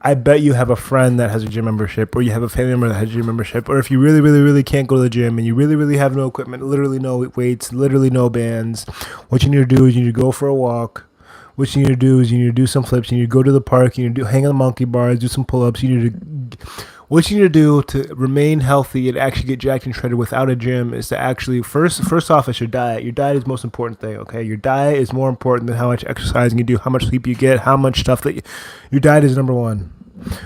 I bet you have a friend that has a gym membership, or you have a family member that has a gym membership, or if you really, really, really can't go to the gym and you really, really have no equipment, literally no weights, literally no bands, what you need to do is you need to go for a walk. What you need to do is you need to do some flips. You need to go to the park. You need to hang on the monkey bars, do some pull-ups. What you need to do to remain healthy and actually get jacked and shredded without a gym is to actually first off is your diet. Your diet is the most important thing. Okay, your diet is more important than how much exercising you do, how much sleep you get, how much stuff your diet is number one.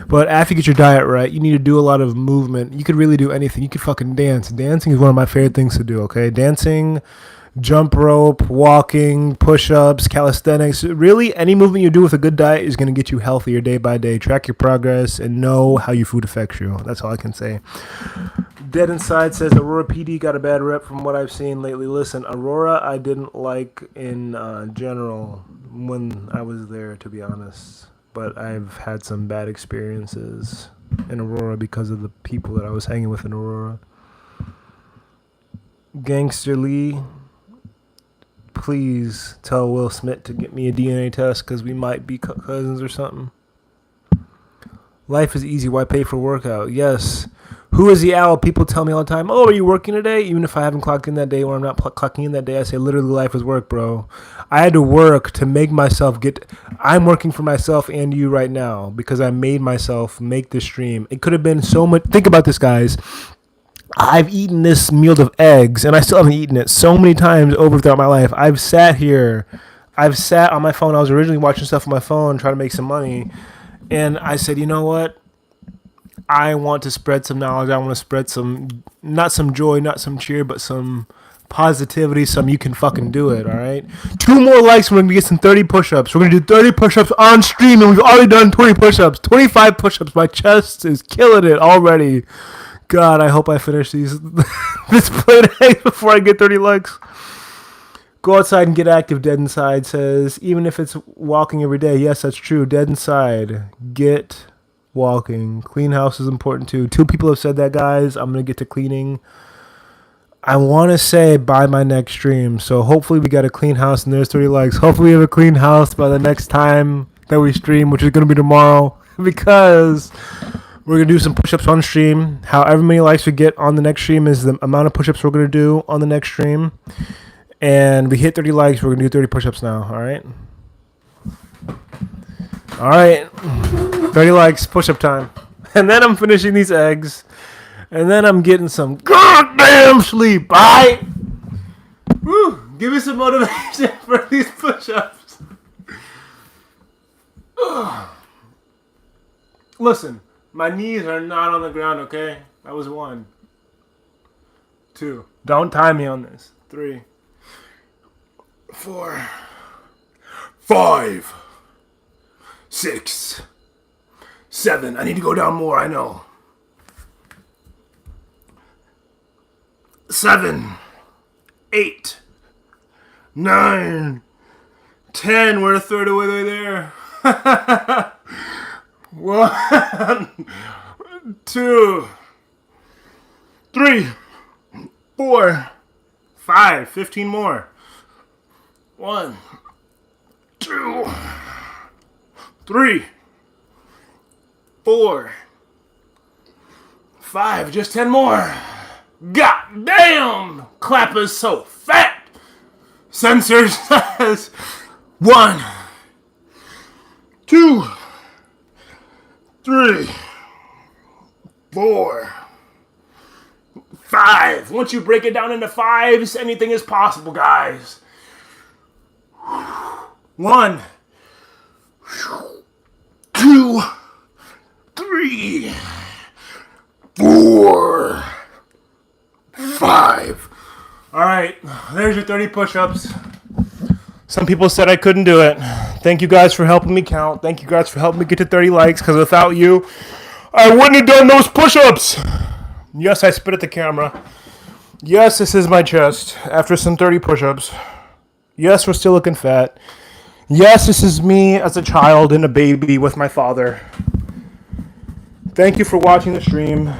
But after you get your diet right, you need to do a lot of movement. You could really do anything. You could fucking dance. Dancing is one of my favorite things to do. Okay, dancing. Jump rope, walking, push-ups, calisthenics. Really, any movement you do with a good diet is going to get you healthier day by day. Track your progress and know how your food affects you. That's all I can say. Dead Inside says Aurora PD got a bad rep from what I've seen lately. Listen, Aurora I didn't like in general when I was there, to be honest. But I've had some bad experiences in Aurora because of the people that I was hanging with in Aurora. Gangster Lee, please tell Will Smith to get me a DNA test because we might be cousins or something. Life is easy. Why pay for workout? Yes. Who is the owl? People tell me all the time, oh, are you working today? Even if I haven't clocked in that day or I'm not clocking in that day, I say literally life is work, bro. I had to work to make myself I'm working for myself and you right now because I made myself make this stream. It could have been so much. Think about this, guys. I've eaten this meal of eggs, and I still haven't eaten it so many times over throughout my life. I've sat on my phone. I was originally watching stuff on my phone, trying to make some money, and I said, you know what? I want to spread some knowledge. I want to spread not some joy, not some cheer, but some positivity, some you can fucking do it, all right? 2 more likes, we're going to get some 30 push-ups. We're going to do 30 push-ups on stream, and we've already done 20 push-ups, 25 push-ups. My chest is killing it already. God, I hope I finish this plate of eggs before I get 30 likes. Go outside and get active, Dead Inside says. Even if it's walking every day. Yes, that's true. Dead Inside. Get walking. Clean house is important too. 2 people have said that, guys. I'm going to get to cleaning. I want to say by my next stream. So hopefully we got a clean house and there's 30 likes. Hopefully we have a clean house by the next time that we stream, which is going to be tomorrow. Because we're going to do some push-ups on stream. However many likes we get on the next stream is the amount of push-ups we're going to do on the next stream. And we hit 30 likes, we're going to do 30 push-ups now, all right? All right, 30 likes, push-up time. And then I'm finishing these eggs. And then I'm getting some goddamn sleep, all right? Woo, give me some motivation for these push-ups. Listen. My knees are not on the ground, okay? That was 1. 2. Don't time me on this. 3. 4. 5. 6. 7. I need to go down more, I know. 7. 8. 9. 10. We're a third of the way there. 1, 2, 3, 4, 5. 15 more. 1, 2, 3, 4, 5. Just 10 more. God damn! Clapper's so fat. Sensor says 1, 2, 3, 4, 5. Once you break it down into fives, anything is possible, guys. 1, 2, 3, 4, 5. All right, there's your 30 push-ups. Some people said I couldn't do it. Thank you guys for helping me count. Thank you guys for helping me get to 30 likes, because without you, I wouldn't have done those push-ups. Yes, I spit at the camera. Yes, this is my chest after some 30 push-ups. Yes, we're still looking fat. Yes, this is me as a child and a baby with my father. Thank you for watching the stream.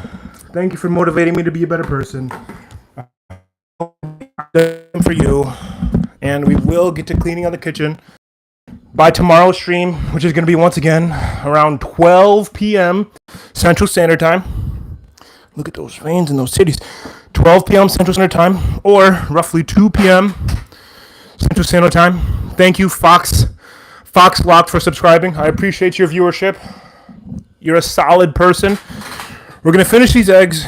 Thank you for motivating me to be a better person. For you. And we will get to cleaning out the kitchen by tomorrow's stream, which is going to be once again around 12 p.m. Central Standard Time. Look at those veins in those titties. 12 p.m. Central Standard Time, or roughly 2 p.m. Central Standard Time. Thank you, Fox Locked, for subscribing. I appreciate your viewership. You're a solid person. We're going to finish these eggs.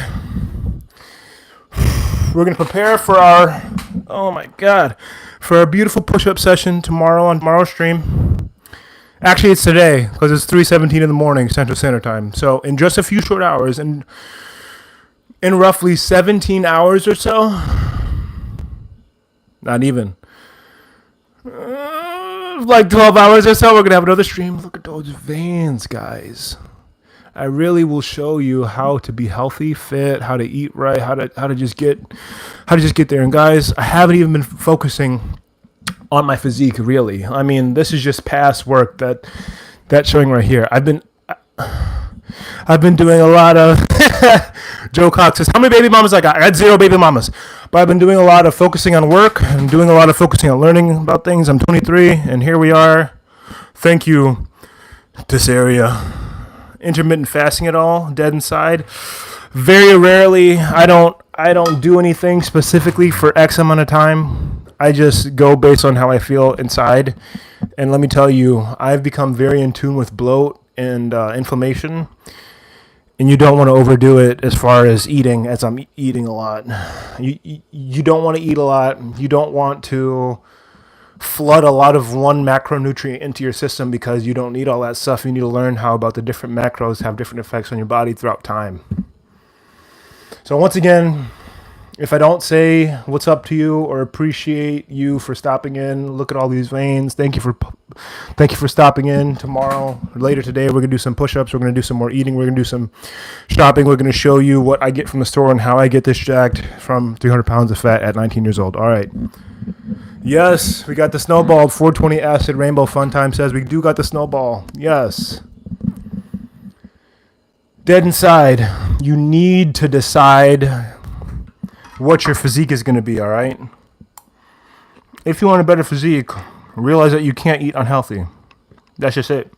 We're going to prepare for our, for our beautiful push-up session tomorrow on tomorrow's stream. Actually, it's today, because it's 3:17 in the morning, Central Standard Time. So in just a few short hours, in roughly 17 hours or so, not even, like 12 hours or so, we're going to have another stream. Look at those veins, guys. I really will show you how to be healthy, fit, how to eat right, how to just get there. And guys, I haven't even been focusing on my physique, really. I mean, this is just past work that's showing right here. I've been doing a lot of Joe Cox says, how many baby mamas I got? I got 0 baby mamas. But I've been doing a lot of focusing on work and doing a lot of focusing on learning about things. I'm 23 and here we are. Thank you, this area. Intermittent fasting at all, dead inside. Very rarely, I don't do anything specifically for X amount of time. I just go based on how I feel inside. And let me tell you, I've become very in tune with bloat and inflammation. And you don't want to overdo it as far as eating, as I'm eating a lot. You don't want to eat a lot. You don't want to flood a lot of one macronutrient into your system because you don't need all that stuff. You need to learn how about the different macros have different effects on your body throughout time. So once again, if I don't say what's up to you or appreciate you for stopping in, look at all these veins. Thank you for stopping in. Tomorrow or later today, we're gonna do some push-ups. We're gonna do some more eating. We're gonna do some shopping. We're gonna show you what I get from the store and how I get this jacked from 300 pounds of fat at 19 years old. All right. Yes, we got the snowball. 420 acid rainbow fun time says we do got the snowball. Yes. Dead inside. You need to decide what your physique is going to be, all right? If you want a better physique, realize that you can't eat unhealthy. That's just it.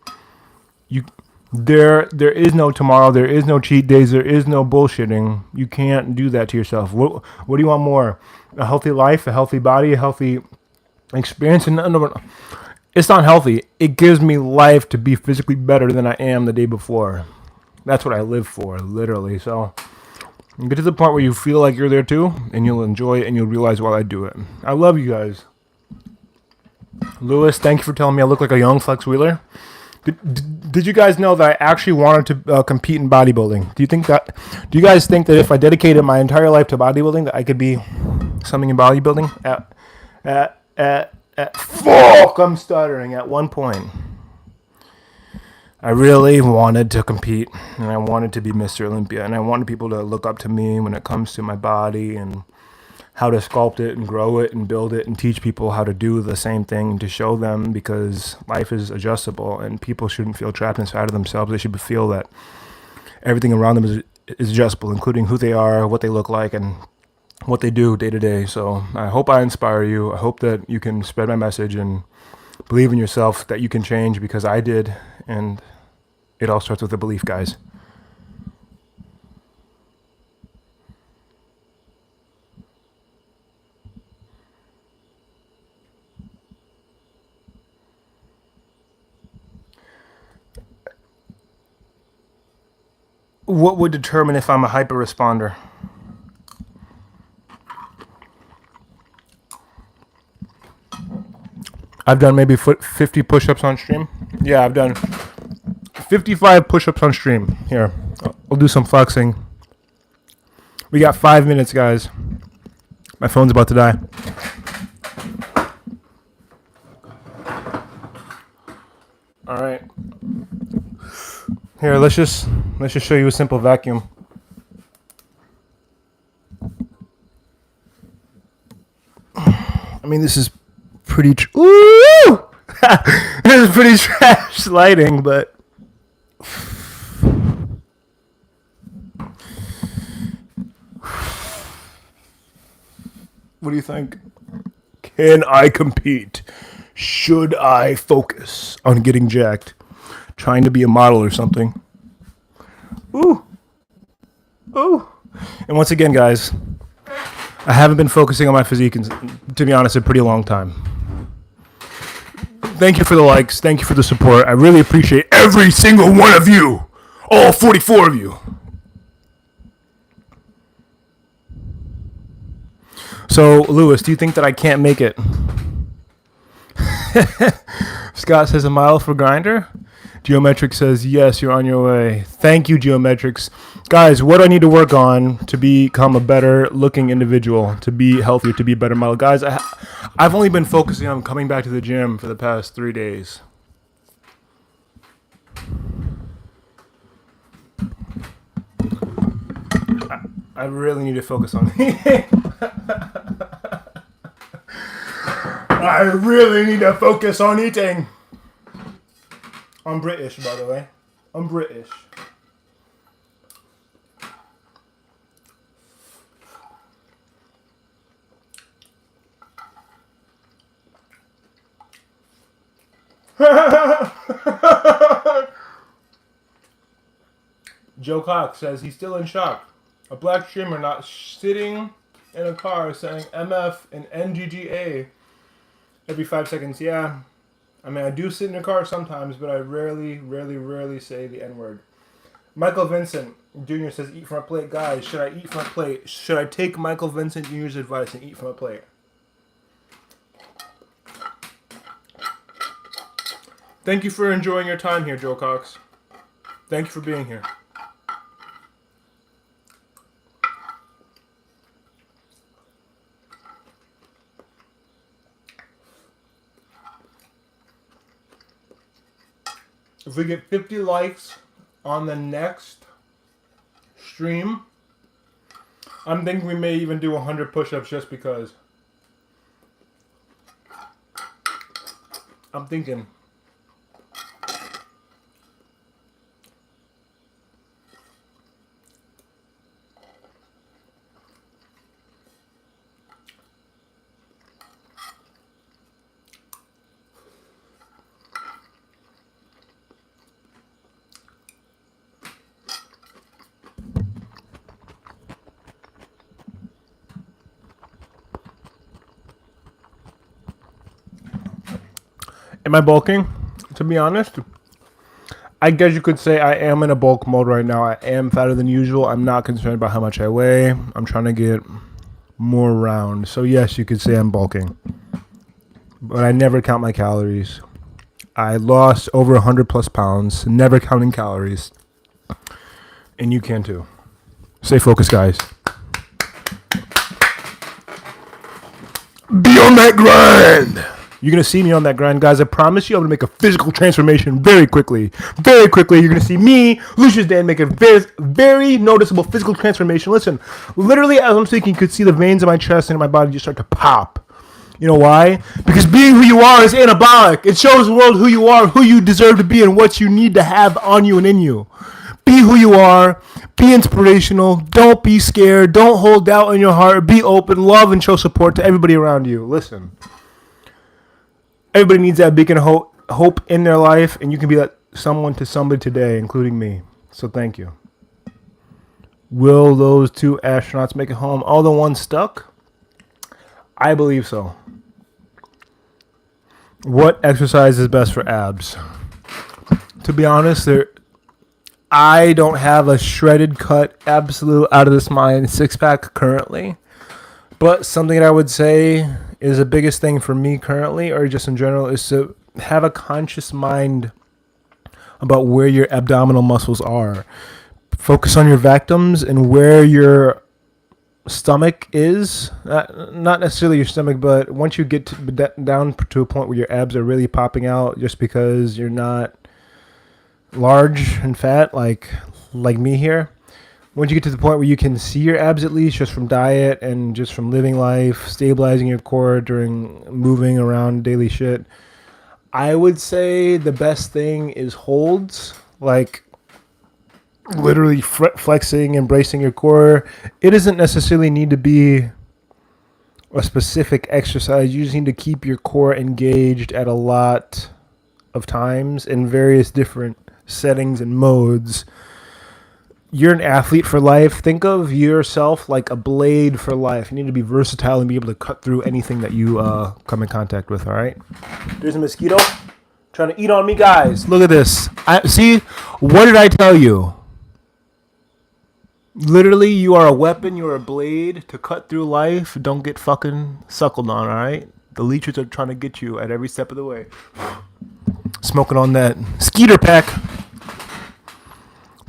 There is no tomorrow. There is no cheat days. There is no bullshitting. You can't do that to yourself. What do you want more? A healthy life, a healthy body, a healthy experience? And it's not healthy. It gives me life to be physically better than I am the day before. That's what I live for, literally. So get to the point where you feel like you're there too, and you'll enjoy it, and you'll realize while I do it. I love you guys. Lewis, thank you for telling me I look like a young Flex Wheeler. Did you guys know that I actually wanted to compete in bodybuilding? Do you guys think that if I dedicated my entire life to bodybuilding, that I could be something in bodybuilding? Fuck, I'm stuttering. At one point, I really wanted to compete, and I wanted to be Mr. Olympia, and I wanted people to look up to me when it comes to my body and how to sculpt it and grow it and build it and teach people how to do the same thing and to show them, because life is adjustable and people shouldn't feel trapped inside of themselves. They should feel that everything around them is adjustable, including who they are, what they look like, and what they do day to day. So I hope I inspire you. I hope that you can spread my message and believe in yourself that you can change, because I did, and it all starts with a belief, guys. What would determine if I'm a hyper responder? I've done maybe 50 push-ups on stream. Yeah, I've done 55 push-ups on stream. Here, I'll do some flexing. We got 5 minutes, guys. My phone's about to die. All right. Here, let's just show you a simple vacuum. I mean, this is pretty. Ooh! This is pretty trash lighting, but. What do you think? Can I compete? Should I focus on getting jacked? Trying to be a model or something? Ooh. Ooh. And once again, guys, I haven't been focusing on my physique in, to be honest, a pretty long time. Thank you for the likes. Thank you for the support. I really appreciate every single one of you. All 44 of you. So, Lewis, do you think that I can't make it? Scott says a mile for grinder. Geometric says, yes, you're on your way. Thank you, Geometrics. Guys, what do I need to work on to become a better looking individual, to be healthier, to be a better model? Guys, I've only been focusing on coming back to the gym for the past 3 days. I really need to focus on eating. I really need to focus on eating. I'm British, by the way. I'm British. Joe Cox says he's still in shock. A black streamer not sitting in a car saying MF and NGGA every 5 seconds. Yeah. I mean, I do sit in a car sometimes, but I rarely say the N-word. Michael Vincent Jr. says, eat from a plate. Guys, should I eat from a plate? Should I take Michael Vincent Jr.'s advice and eat from a plate? Thank you for enjoying your time here, Joe Cox. Thank you for being here. If we get 50 likes on the next stream, I'm thinking we may even do 100 push-ups just because. I'm thinking. Am I bulking? To be honest, I guess you could say I am in a bulk mode right now. I am fatter than usual. I'm not concerned about how much I weigh. I'm trying to get more round. So yes, you could say I'm bulking. But I never count my calories. I lost over 100 plus pounds, never counting calories. And you can too. Stay focused, guys. Be on that grind! You're going to see me on that grind, guys. I promise you I'm going to make a physical transformation very quickly. Very quickly, you're going to see me, Lucius Dan, make a very noticeable physical transformation. Listen, literally as I'm speaking, you could see the veins in my chest and in my body just start to pop. You know why? Because being who you are is anabolic. It shows the world who you are, who you deserve to be, and what you need to have on you and in you. Be who you are. Be inspirational. Don't be scared. Don't hold doubt in your heart. Be open. Love and show support to everybody around you. Listen. Everybody needs that beacon of hope in their life, and you can be that someone to somebody today, including me. So thank you. Will those 2 astronauts make it home? All the ones stuck? I believe so. What exercise is best for abs? To be honest, I don't have a shredded cut, absolute out of this mind six pack currently. But something that I would say is the biggest thing for me currently, or just in general, is to have a conscious mind about where your abdominal muscles are. Focus on your vectums and where your stomach is. Not necessarily your stomach, but once you get down to a point where your abs are really popping out just because you're not large and fat like me here. Once you get to the point where you can see your abs at least just from diet and just from living life, stabilizing your core during moving around daily shit, I would say the best thing is holds, like literally flexing, embracing your core. It doesn't necessarily need to be a specific exercise. You just need to keep your core engaged at a lot of times in various different settings and modes. You're an athlete for life. Think of yourself like a blade for life. You need to be versatile and be able to cut through anything that you come in contact with, all right? There's a mosquito trying to eat on me, guys. Look at this. See, what did I tell you? Literally, you are a weapon. You're a blade to cut through life. Don't get fucking suckled on, all right? The leeches are trying to get you at every step of the way. Smoking on that skeeter pack.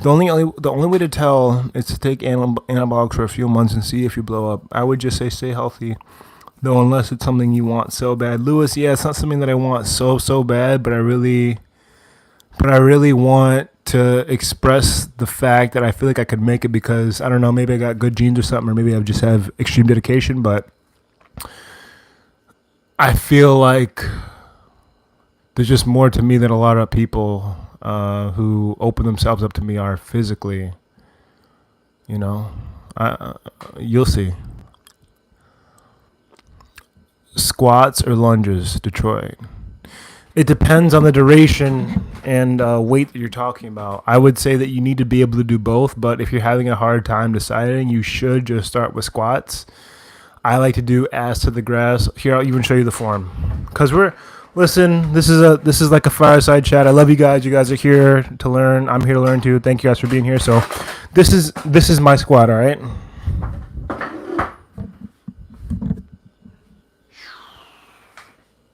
The only way to tell is to take anabolics for a few months and see if you blow up. I would just say stay healthy, though, unless it's something you want so bad. Lewis, yeah, it's not something that I want so bad, but I really want to express the fact that I feel like I could make it because, I don't know, maybe I got good genes or something, or maybe I just have extreme dedication, but I feel like there's just more to me than a lot of people who open themselves up to me are physically. You know, you'll see. Squats or lunges, Detroit. It depends on the duration and weight that you're talking about. I would say that you need to be able to do both, but if you're having a hard time deciding, you should just start with squats. I like to do ass to the grass. Here, I'll even show you the form. Because listen, this is like a fireside chat. I love you guys. You guys are here to learn. I'm here to learn too. Thank you guys for being here. So this is my squat, all right?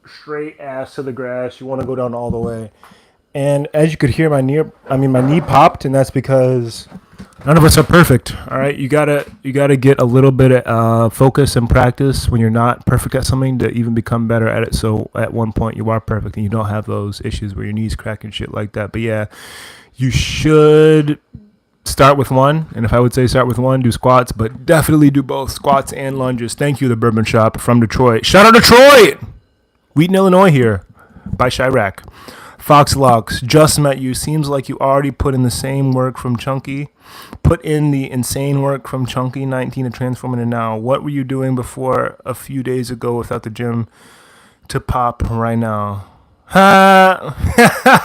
Straight ass to the grass. You want to go down all the way. And as you could hear, my knee popped, and that's because none of us are perfect. All right, you gotta get a little bit of focus and practice when you're not perfect at something to even become better at it. So at one point you are perfect and you don't have those issues where your knees crack and shit like that. But yeah, you should start with one. And if I would say start with one, do squats, but definitely do both squats and lunges. Thank you, the Bourbon Shop from Detroit. Shout out Detroit, Wheaton, Illinois here by Chirac. Foxlocks, just met you. Seems like you already put in the same work from Chunky. Put in the insane work from Chunky 19 to transform into now. What were you doing before a few days ago without the gym to pop right now? Ha!